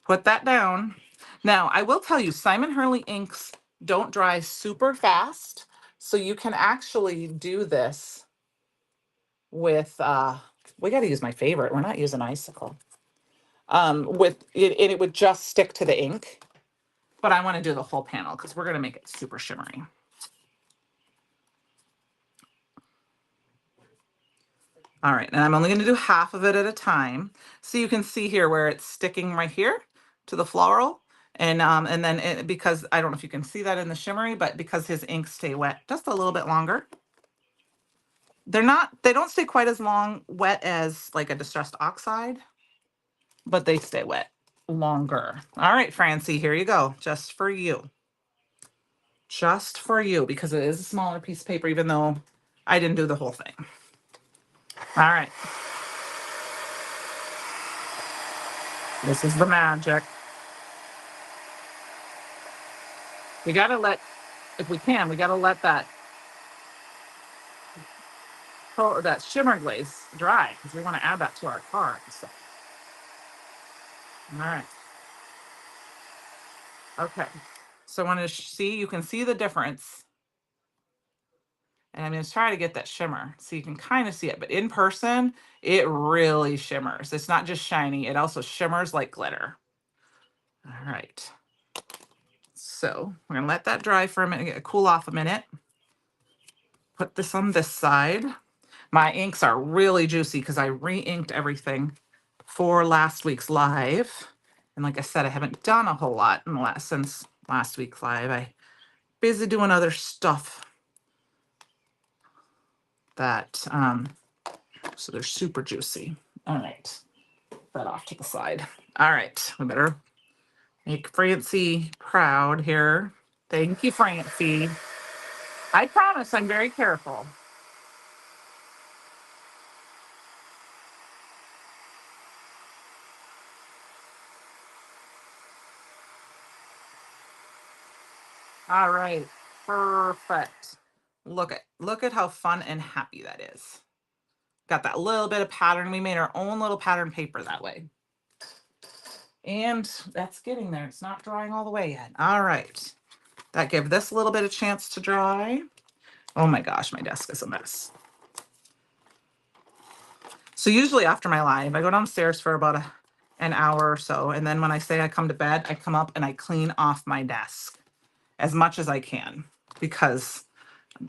put that down. Now, I will tell you, Simon Hurley inks don't dry super fast. So you can actually do this with, we got to use my favorite. We're not using icicle. With it, and it would just stick to the ink. But I want to do the whole panel because we're going to make it super shimmery. All right, and I'm only going to do half of it at a time. So you can see here where it's sticking right here to the floral. And then because I don't know if you can see that in the shimmery, but because his inks stay wet just a little bit longer. They don't stay quite as wet as like a distressed oxide, but they stay wet longer. All right, Francie, here you go. Just for you. Just for you, because it is a smaller piece of paper, even though I didn't do the whole thing. All right. This is the magic. We got to let, if we can, we got to let that shimmer glaze dry because we want to add that to our card. So. All right. Okay. So I want to see, you can see the difference. And I'm going to try to get that shimmer so you can kind of see it. But in person, it really shimmers. It's not just shiny. It also shimmers like glitter. All right. So we're gonna let that dry for a minute, get cool off a minute. Put this on this side. My inks are really juicy because I re-inked everything for last week's live. And like I said, I haven't done a whole lot in the since last week's live. I busy doing other stuff that so they're super juicy. All right, put that off to the side. All right, we better make Francie proud here. Thank you, Francie. I promise I'm very careful. All right, perfect. Look at how fun and happy that is. Got that little bit of pattern. We made our own little pattern paper that way. And that's getting there. It's not drying all the way yet. All right. That gave this a little bit of chance to dry. Oh my gosh, my desk is a mess. So usually after my live, I go downstairs for about an hour or so. And then when I say I come to bed, I come up and I clean off my desk as much as I can because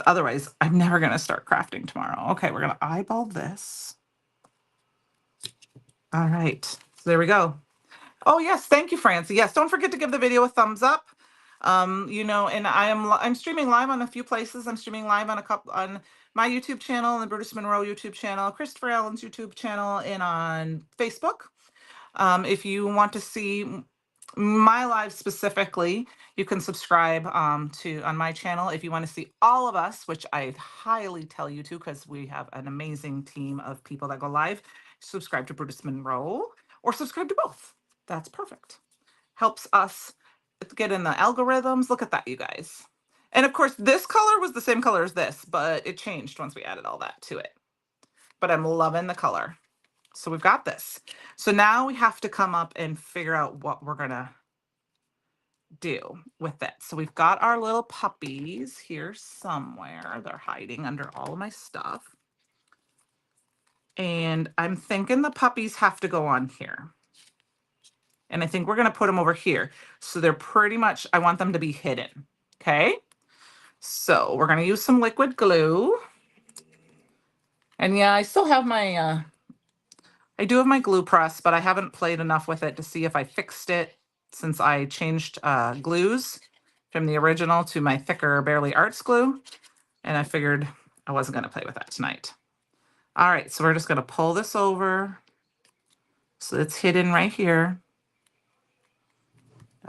otherwise I'm never going to start crafting tomorrow. Okay, we're going to eyeball this. All right, so there we go. Oh yes, thank you, Francie. Yes, don't forget to give the video a thumbs up. And I'm streaming live on a few places. I'm streaming live on a couple on my YouTube channel and the Brutus Monroe YouTube channel, Christopher Allen's YouTube channel, and on Facebook. If you want to see my live specifically, you can subscribe to on my channel. If you want to see all of us, which I highly tell you to, because we have an amazing team of people that go live, subscribe to Brutus Monroe or subscribe to both. That's perfect. Helps us get in the algorithms. Look at that, you guys. And of course, this color was the same color as this, but it changed once we added all that to it. But I'm loving the color. So we've got this. So now we have to come up and figure out what we're going to do with it. So we've got our little puppies here somewhere. They're hiding under all of my stuff. And I'm thinking the puppies have to go on here. And I think we're going to put them over here. So they're pretty much, I want them to be hidden. Okay. So we're going to use some liquid glue. And yeah, I still have my, I do have my glue press, but I haven't played enough with it to see if I fixed it since I changed glues from the original to my thicker Barely Arts glue. And I figured I wasn't going to play with that tonight. All right, so we're just going to pull this over. So it's hidden right here.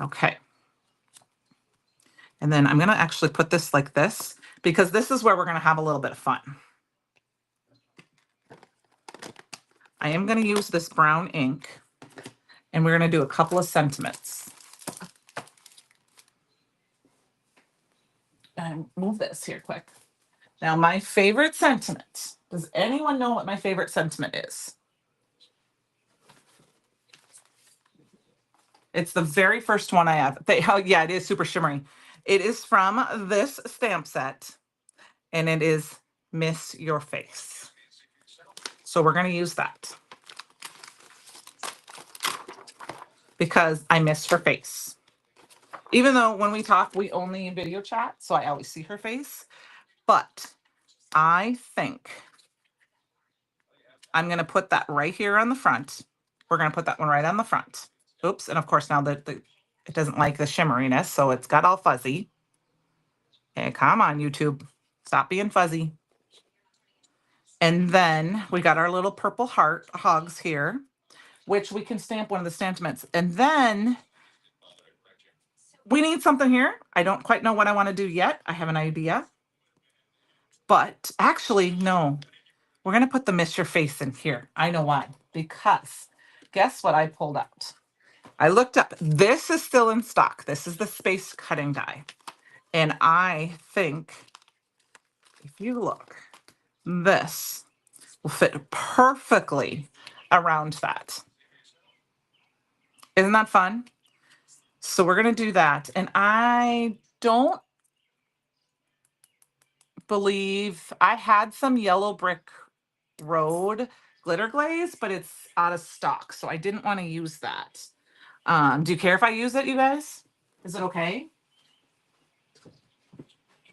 Okay. And then I'm going to actually put this like this because this is where we're going to have a little bit of fun. I am going to use this brown ink and we're going to do a couple of sentiments. And move this here quick. Now, my favorite sentiment. Does anyone know what my favorite sentiment is? It's the very first one I have. Oh, yeah, it is super shimmery. It is from this stamp set, and it is Miss Your Face. So we're going to use that because I miss her face. Even though when we talk, we only video chat, so I always see her face. But I think I'm going to put that right here on the front. We're going to put that one right on the front. Oops. And of course, now that it doesn't like the shimmeriness, so it's got all fuzzy. Hey, come on, YouTube. Stop being fuzzy. And then we got our little purple heart hugs here, which we can stamp one of the sentiments. And then we need something here. I don't quite know what I want to do yet. I have an idea. But actually, no. We're going to put the Miss Your Face in here. I know why. Because guess what I pulled out? I looked up. This is still in stock. This is the space cutting die. And I think if you look, this will fit perfectly around that. Isn't that fun? So we're going to do that. And I don't believe I had some Yellow Brick Road glitter glaze, but it's out of stock. So I didn't want to use that. Do you care if I use it, you guys? Is it okay?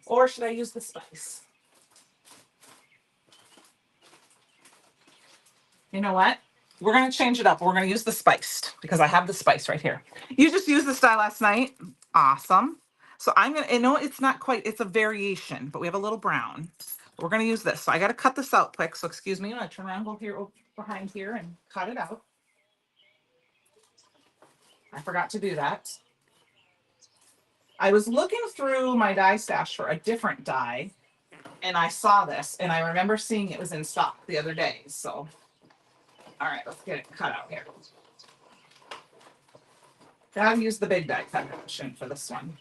Or should I use the spice? You know what? We're going to change it up. We're going to use the spiced because I have the spice right here. You just used this dye last night. Awesome. So I'm going to, you know, it's not quite, it's a variation, but we have a little brown. We're going to use this. So I got to cut this out quick. So excuse me. I'm going to turn around, go here behind here and cut it out. I forgot to do that. I was looking through my dye stash for a different dye and I saw this and I remember seeing it was in stock the other day. So, all right, let's get it cut out here. Gotta use the big die cutting machine for this one.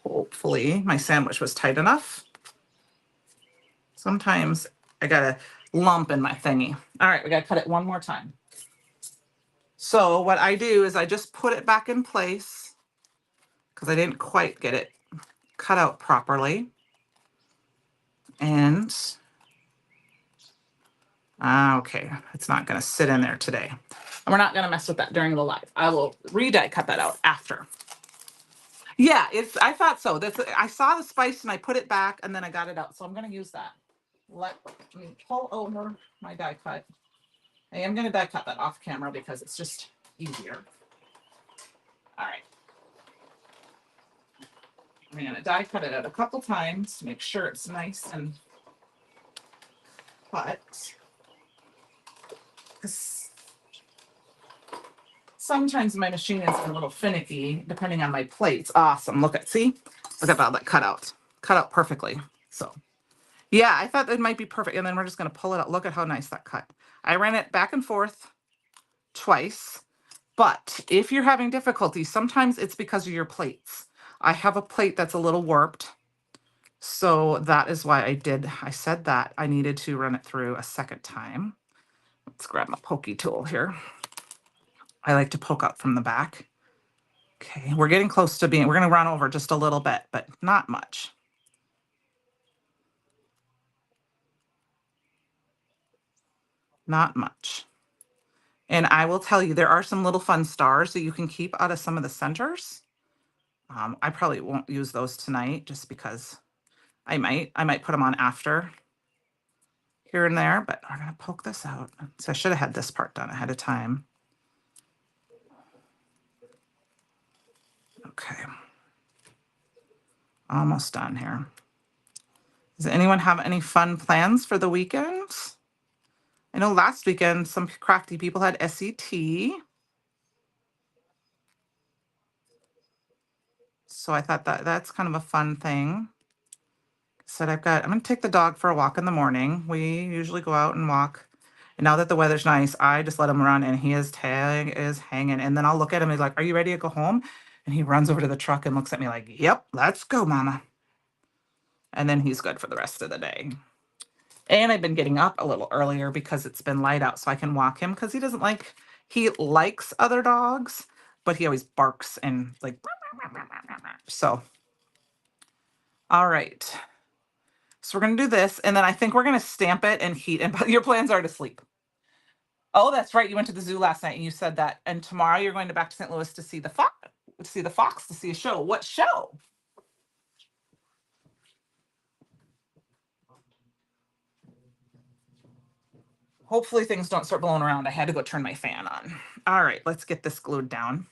Hopefully my sandwich was tight enough. Sometimes I got a lump in my thingy. All right, we gotta cut it one more time. So what I do is I just put it back in place because I didn't quite get it cut out properly. And okay, it's not gonna sit in there today. And we're not gonna mess with that during the live. I will re-die cut that out after. Yeah, I thought so. I saw the spice and I put it back and then I got it out. So I'm gonna use that. Let me pull over my die cut. I am going to die cut that off camera because it's just easier. All right. I'm going to die cut it out a couple times to make sure it's nice and cut. Because sometimes my machine is a little finicky depending on my plates. Awesome. Look at all that cut out perfectly. So yeah, I thought it might be perfect. And then we're just going to pull it out. Look at how nice that cut. I ran it back and forth twice. But if you're having difficulty, sometimes it's because of your plates. I have a plate that's a little warped. So that is why I said that I needed to run it through a second time. Let's grab my pokey tool here. I like to poke up from the back. Okay, we're getting close to we're going to run over just a little bit, but not much. Not much. And I will tell you, there are some little fun stars that you can keep out of some of the centers. I probably won't use those tonight just because I might put them on after here and there, but we're going to poke this out. So I should have had this part done ahead of time. Okay. Almost done here. Does anyone have any fun plans for the weekend? I know last weekend some crafty people had SET. So I thought that's kind of a fun thing. Said I'm going to take the dog for a walk in the morning. We usually go out and walk. And now that the weather's nice, I just let him run and his tag is hanging. And then I'll look at him and he's like, "Are you ready to go home?" And he runs over to the truck and looks at me like, "Yep, let's go, mama." And then he's good for the rest of the day. And I've been getting up a little earlier because it's been light out so I can walk him because he likes other dogs, but he always barks and like, so. All right. So we're going to do this. And then I think we're going to stamp it and heat. And your plans are to sleep. Oh, that's right. You went to the zoo last night and you said that. And tomorrow you're going back to St. Louis to see the fox, to see a show. What show? Hopefully things don't start blowing around. I had to go turn my fan on. All right, let's get this glued down.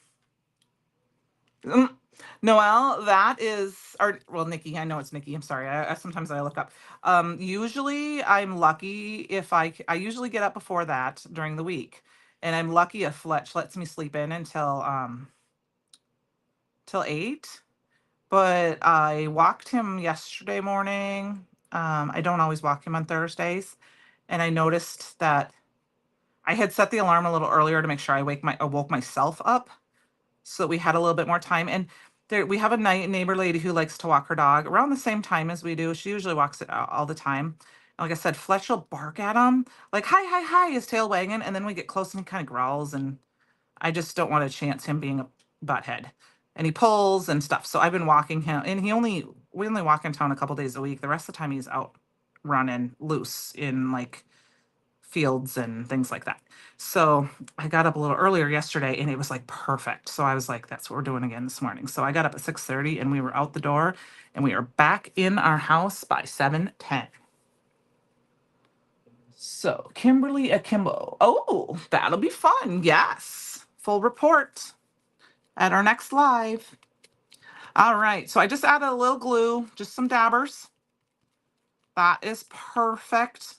Noelle, that is, well, Nikki, I know it's Nikki. I'm sorry. Sometimes I look up. Usually I'm lucky if I usually get up before that during the week. And I'm lucky if Fletch lets me sleep in until till 8. But I walked him yesterday morning. I don't always walk him on Thursdays. And I noticed that I had set the alarm a little earlier to make sure I woke myself up so that we had a little bit more time. And we have a neighbor lady who likes to walk her dog around the same time as we do. She usually walks it all the time. And like I said, Fletch will bark at him like, "Hi, hi, hi," his tail wagging. And then we get close and he kind of growls. And I just don't want to chance him being a butthead. And he pulls and stuff. So I've been walking him. And we only walk in town a couple days a week. The rest of the time he's out running loose in like fields and things like that. So I got up a little earlier yesterday and it was like perfect. So I was like, that's what we're doing again this morning. So I got up at 6:30 and we were out the door and we are back in our house by 7:10. So Kimberly Akimbo. Oh, that'll be fun. Yes. Full report at our next live. All right. So I just added a little glue, just some dabbers. That is perfect.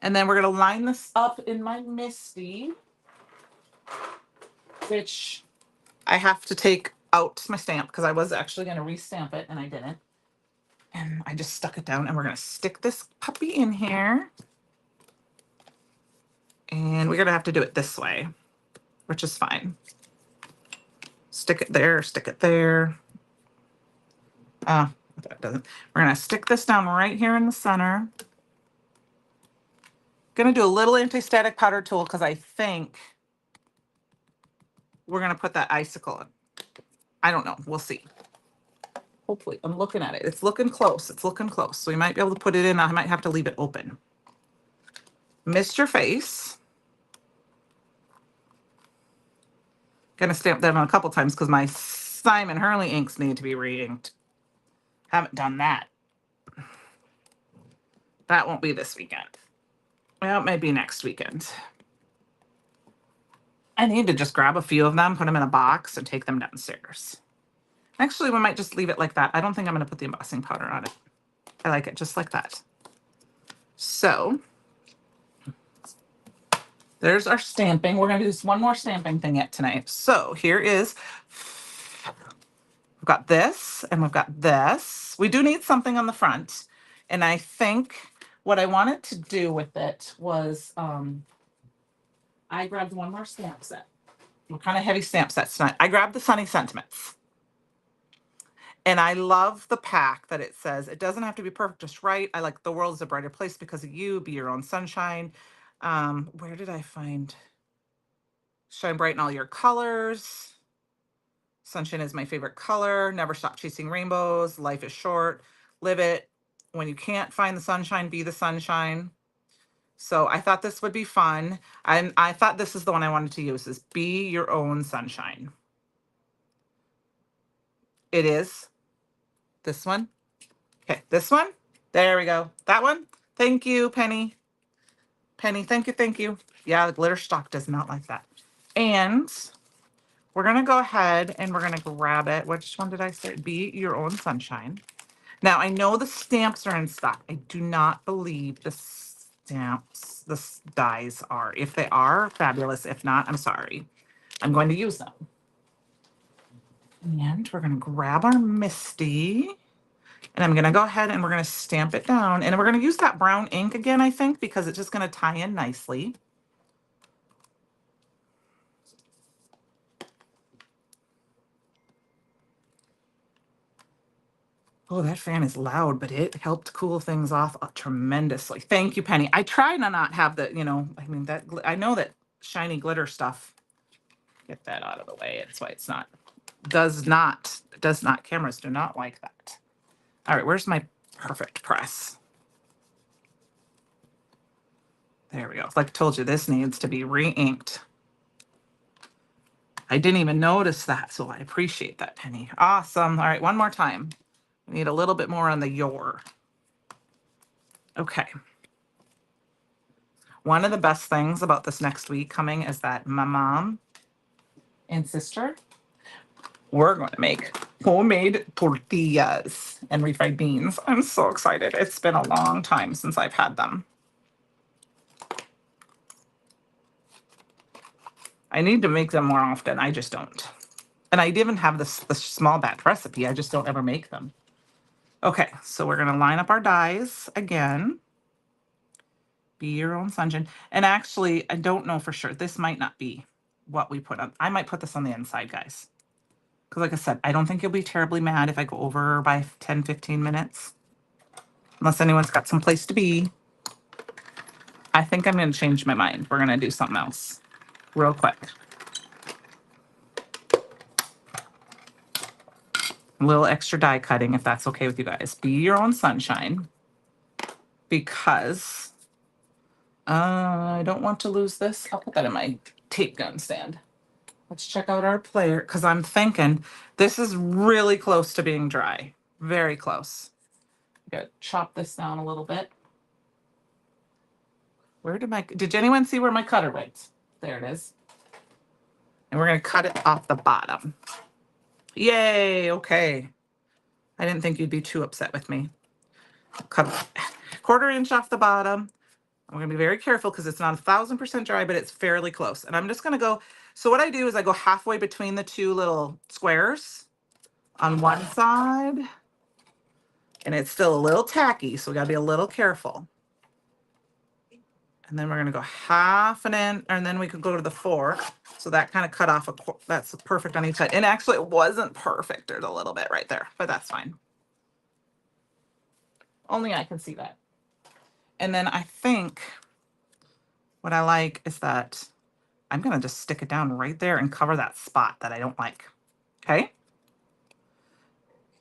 And then we're going to line this up in my Misty, which I have to take out my stamp because I was actually going to restamp it and I didn't. And I just stuck it down and we're going to stick this puppy in here. And we're going to have to do it this way, which is fine. Stick it there, stick it there. That doesn't. We're going to stick this down right here in the center. Going to do a little anti-static powder tool because I think we're going to put that icicle in. I don't know. We'll see. Hopefully, I'm looking at it. It's looking close. It's looking close. So we might be able to put it in. I might have to leave it open. Missed your face. Gonna stamp them a couple times because my Simon Hurley inks need to be re-inked. Haven't done that. That won't be this weekend. Well, it might be next weekend. I need to just grab a few of them, put them in a box, and take them downstairs. Actually, we might just leave it like that. I don't think I'm going to put the embossing powder on it. I like it just like that. So there's our stamping. We're going to do this one more stamping thing yet tonight. So here is, we've got this and we've got this. We do need something on the front. And I think what I wanted to do with it was I grabbed one more stamp set. We're kind of heavy stamp sets tonight. I grabbed the Sunny Sentiments. And I love the pack that it says, it doesn't have to be perfect, just right. I like the world is a brighter place because of you. Be your own sunshine. Where did I find shine bright in all your colors? Sunshine is my favorite color. Never stop chasing rainbows. Life is short. Live it. When you can't find the sunshine, be the sunshine. So I thought this would be fun. And I thought this is the one I wanted to use, is be your own sunshine. It is this one. Okay, this one. There we go. That one. Thank you, Penny. Penny, thank you, thank you. Yeah, the glitter stock does not like that. And we're going to go ahead and we're going to grab it. Which one did I say? Be your own sunshine. Now, I know the stamps are in stock. I do not believe the stamps, the dies are. If they are, fabulous. If not, I'm sorry. I'm going to use them. And we're going to grab our Misty. And I'm going to go ahead and we're going to stamp it down. And we're going to use that brown ink again, I think, because it's just going to tie in nicely. Oh, that fan is loud, but it helped cool things off tremendously. Thank you, Penny. I try to not have the, I mean, that I know that shiny glitter stuff. Get that out of the way. That's why it's not, does not, cameras do not like that. All right, where's my perfect press? There we go. Like I told you, this needs to be re-inked. I didn't even notice that, so I appreciate that, Penny. Awesome. All right, one more time. We need a little bit more on the your. Okay. One of the best things about this next week coming is that my mom and sister, we're going to make homemade tortillas and refried beans. I'm so excited. It's been a long time since I've had them. I need to make them more often. I just don't. And I even have this small batch recipe. I just don't ever make them. Okay, so we're going to line up our dies again. Be your own sunshine. And actually, I don't know for sure. This might not be what we put on. I might put this on the inside, guys. Because like I said, I don't think you'll be terribly mad if I go over by 10, 15 minutes. Unless anyone's got some place to be. I think I'm going to change my mind. We're going to do something else real quick. A little extra die cutting, if that's okay with you guys. Be your own sunshine. Because I don't want to lose this. I'll put that in my tape gun stand. Let's check out our player because I'm thinking this is really close to being dry. Very close. Gotta chop this down a little bit. Did anyone see where my cutter went? There it is. And we're gonna cut it off the bottom. Yay, okay. I didn't think you'd be too upset with me. Cut a quarter inch off the bottom. I'm gonna be very careful because it's not 1,000% dry, but it's fairly close. And I'm just gonna go, so what I do is I go halfway between the two little squares on one side, and it's still a little tacky, so we gotta be a little careful. And then we're gonna go half an inch, and then we could go to the fork. So that kind of cut off that's perfect on each side. And actually it wasn't perfect. There's a little bit right there, but that's fine. Only I can see that. And then I think what I like is that I'm gonna just stick it down right there and cover that spot that I don't like. Okay.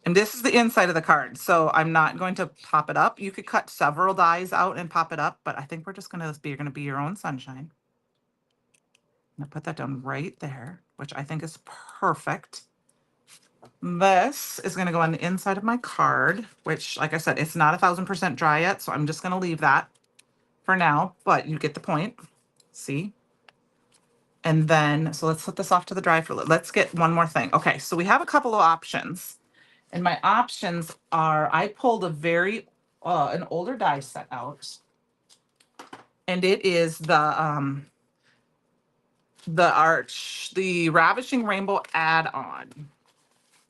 And this is the inside of the card, so I'm not going to pop it up. You could cut several dies out and pop it up, but I think we're just gonna be, you're gonna be your own sunshine. I'm gonna put that down right there, which I think is perfect. This is gonna go on the inside of my card, which, like I said, it's not 1,000% dry yet, so I'm just gonna leave that for now, but you get the point. See? And then, so let's put this off to the dry for, let's get one more thing. Okay, so we have a couple of options. And my options are, I pulled a very, an older die set out. And it is the Ravishing Rainbow add-on.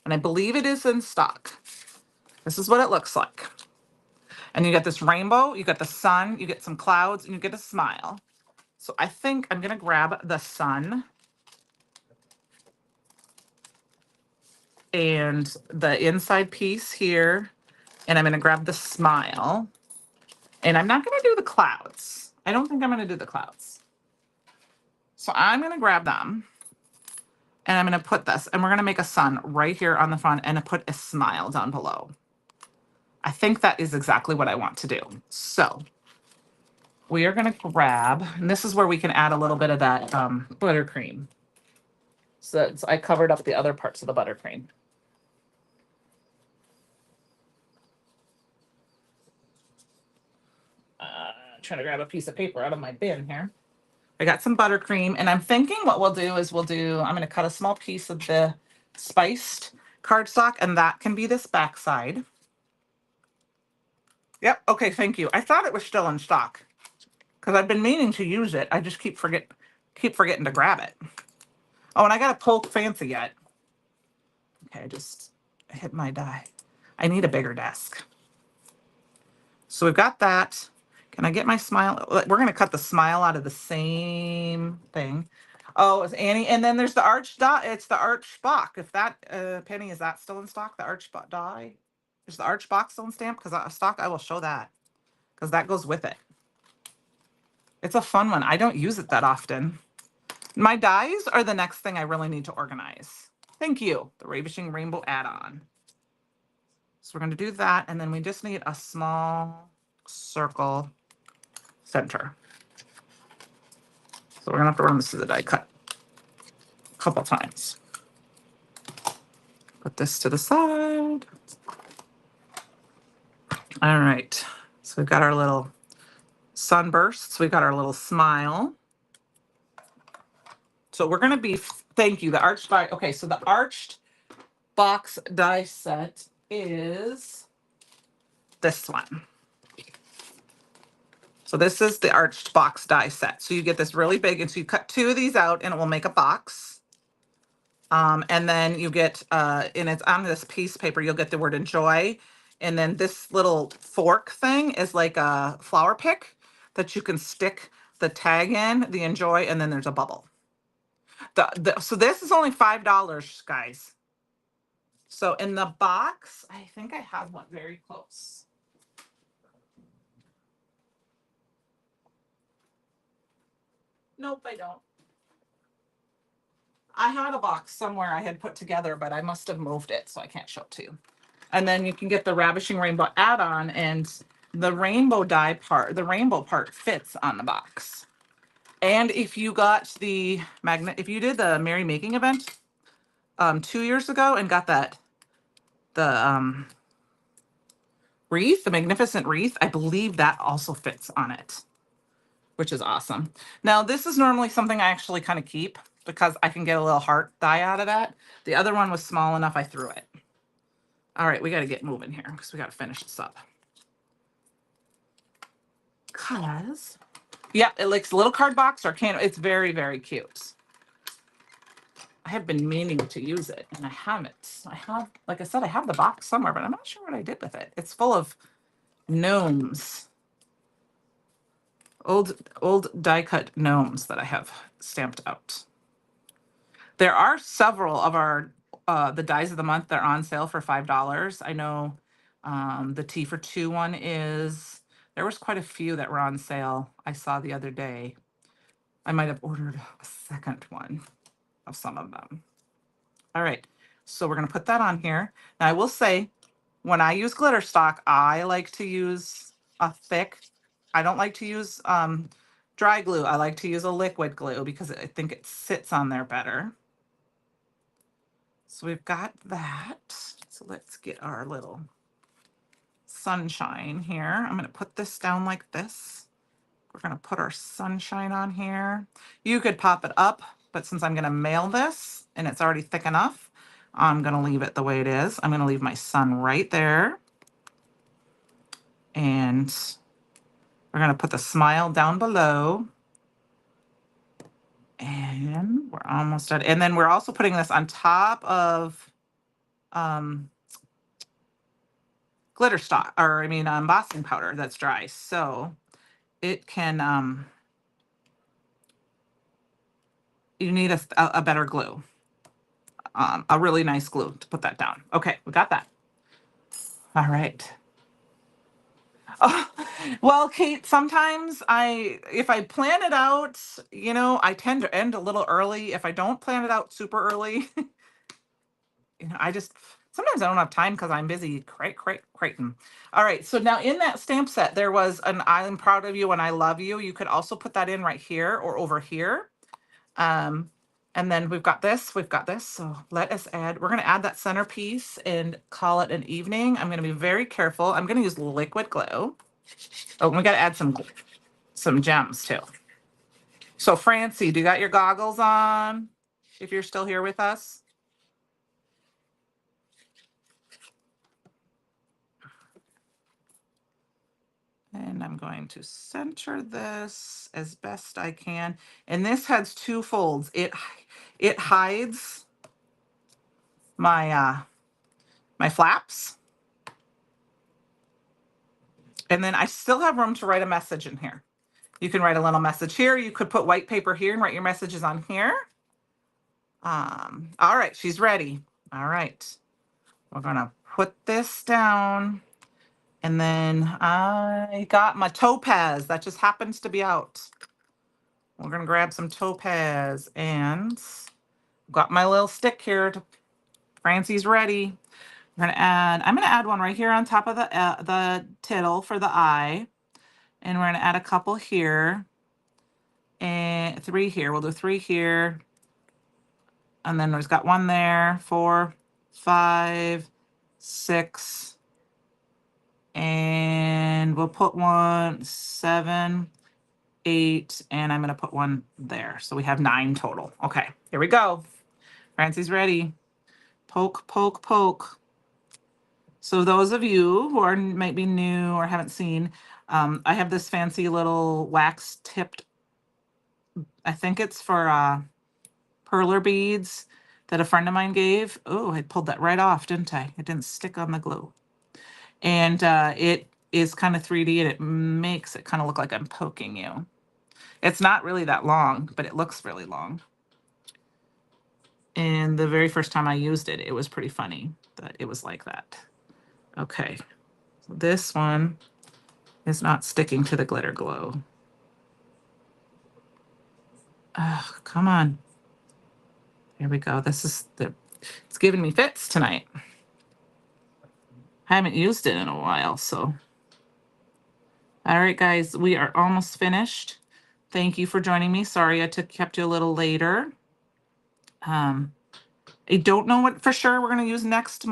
And I believe it is in stock. This is what it looks like. And you get this rainbow, you get the sun, you get some clouds, and you get a smile. So I think I'm gonna grab the sun and the inside piece here, and I'm gonna grab the smile. And I'm not gonna do the clouds. I don't think I'm gonna do the clouds. So I'm gonna grab them and I'm gonna put this, and we're gonna make a sun right here on the front and put a smile down below. I think that is exactly what I want to do. So we are gonna grab, and this is where we can add a little bit of that buttercream. So I covered up the other parts of the buttercream. Trying to grab a piece of paper out of my bin here. I got some buttercream, and I'm thinking what we'll do is I'm going to cut a small piece of the spiced cardstock, and that can be this backside. Yep. Okay. Thank you. I thought it was still in stock because I've been meaning to use it. I just keep forgetting to grab it. Oh, and I got to poke fancy yet. Okay. I just hit my die. I need a bigger desk. So we've got that. Can I get my smile? We're going to cut the smile out of the same thing. Oh, it's Annie. And then there's the arch dot. It's the arch box. If that, Penny, is that still in stock? The arch die? Is the arch box still in stock? I will show that because that goes with it. It's a fun one. I don't use it that often. My dies are the next thing I really need to organize. Thank you. The Ravishing Rainbow add-on. So we're going to do that. And then we just need a small circle center. So we're going to have to run this through the die cut a couple times. Put this to the side. All right. So we've got our little sunbursts. We've got our little smile. So we're going to be, thank you, the arched die. Okay, so the arched box die set is this one. So this is the arched box die set. So you get this really big, and so you cut two of these out and it will make a box. And then you get, and it's on this piece of paper, you'll get the word enjoy. And then this little fork thing is like a flower pick that you can stick the tag in, the enjoy, and then there's a bubble. So this is only $5, guys. So in the box, I think I have one very close. Nope, I don't. I had a box somewhere I had put together, but I must have moved it, so I can't show it to you. And then you can get the Ravishing Rainbow add-on, and the rainbow dye part, the rainbow part fits on the box. And if you got the magnet, if you did the Merry Making event 2 years ago and got the wreath, the magnificent wreath, I believe that also fits on it, which is awesome. Now, this is normally something I actually kind of keep because I can get a little heart dye out of that. The other one was small enough, I threw it. All right, we got to get moving here because we got to finish this up. Because, yeah, it likes a little card box or can. It's very, very cute. I have been meaning to use it and I haven't. I have, like I said, I have the box somewhere, but I'm not sure what I did with it. It's full of gnomes, old die cut gnomes that I have stamped out. There are several of our the dies of the month that are on sale for $5. I know the Tea for Two one is. There was quite a few that were on sale. I saw the other day. I might have ordered a second one of some of them. All right, so we're gonna put that on here. Now I will say, when I use glitter stock, I like to use a thick. I don't like to use dry glue. I like to use a liquid glue because I think it sits on there better. So we've got that. So let's get our little sunshine here. I'm going to put this down like this. We're going to put our sunshine on here. You could pop it up, but since I'm going to mail this and it's already thick enough, I'm going to leave it the way it is. I'm going to leave my sun right there. And we're going to put the smile down below. And we're almost done. And then we're also putting this on top of glitter stock, or I mean embossing powder that's dry. So it can, you need a better glue, a really nice glue to put that down. Okay, we got that. All right. Oh, well, Kate, sometimes if I plan it out, I tend to end a little early. If I don't plan it out super early, sometimes I don't have time because I'm busy crating. All right, so now in that stamp set, there was an I'm proud of you and I love you. You could also put that in right here or over here. And then we've got this. So let us we're going to add that centerpiece and call it an evening. I'm going to be very careful. I'm going to use liquid glue. Oh, we got to add some gems too. So Francie, do you got your goggles on? If you're still here with us. And I'm going to center this as best I can. And this has two folds. It hides my my flaps. And then I still have room to write a message in here. You can write a little message here. You could put white paper here and write your messages on here. All right, she's ready. All right. We're gonna put this down. And then I got my topaz. That just happens to be out. We're gonna grab some topaz and got my little stick here. Francie's ready. I'm gonna add one right here on top of the tittle for the eye. And we're gonna add a couple here. And 3 here. We'll do 3 here. And then there's got 1 there, 4, 5, 6. And we'll put 1, 7, 8, and I'm going to put 1 there. So we have 9 total. Okay, here we go. Francie's ready. Poke, poke, poke. So those of you who might be new or haven't seen, I have this fancy little wax tipped, I think it's for perler beads that a friend of mine gave. Oh, I pulled that right off, didn't I? It didn't stick on the glue. And it is kind of 3D and it makes it kind of look like I'm poking you. It's not really that long, but it looks really long. And the very first time I used it, it was pretty funny that it was like that. Okay, so this one is not sticking to the glitter glue. Oh, come on. Here we go. It's giving me fits tonight. I haven't used it in a while, so All right, guys, we are almost finished. Thank you for joining me. Sorry kept you a little later. Um, I don't know what for sure we're going to use next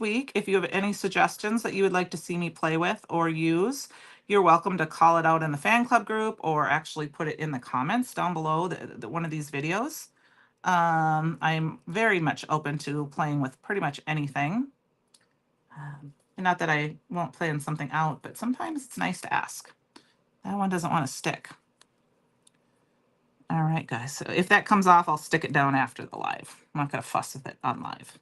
week. If you have any suggestions that you would like to see me play with or use, you're welcome to call it out in the fan club group or actually put it in the comments down below one of these videos. I'm very much open to playing with pretty much anything. Not that I won't plan something out, but sometimes it's nice to ask. That one doesn't want to stick. All right, guys. So if that comes off, I'll stick it down after the live. I'm not going to fuss with it on live.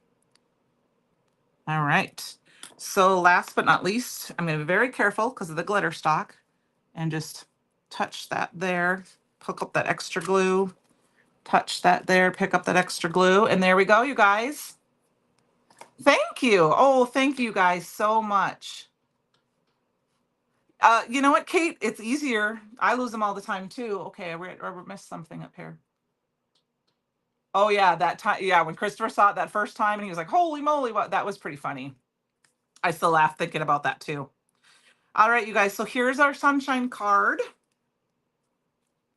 All right. So last but not least, I'm going to be very careful because of the glitter stock and just touch that there, hook up that extra glue, touch that there, pick up that extra glue. And there we go, you guys. Thank you. Oh, thank you guys so much. You know what, Kate? It's easier. I lose them all the time too. Okay, I missed something up here. Oh yeah, that time. Yeah, when Christopher saw it that first time and he was like, "Holy moly, what?" That was pretty funny. I still laugh thinking about that too. All right, you guys. So here's our sunshine card.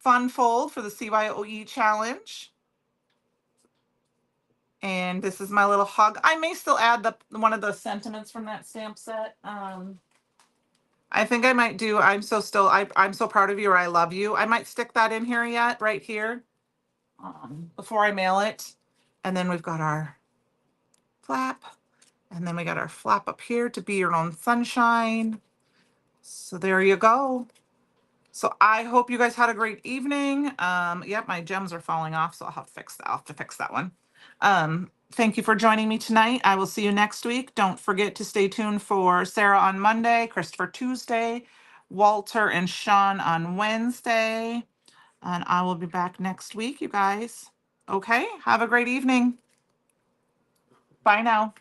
Fun fold for the CYOE challenge. And this is my little hug. I may still add one of the sentiments from that stamp set. I think I might do. I'm so proud of you, or I love you. I might stick that in here yet, right here, before I mail it. And then we've got our flap, and then we got our flap up here to be your own sunshine. So there you go. So I hope you guys had a great evening. Yep, my gems are falling off, so I'll have to fix that one. Thank you for joining me tonight. I will see you next week. Don't forget to stay tuned for Sarah on Monday, Christopher Tuesday, Walter and Sean on Wednesday. And I will be back next week, you guys. Okay, have a great evening. Bye now.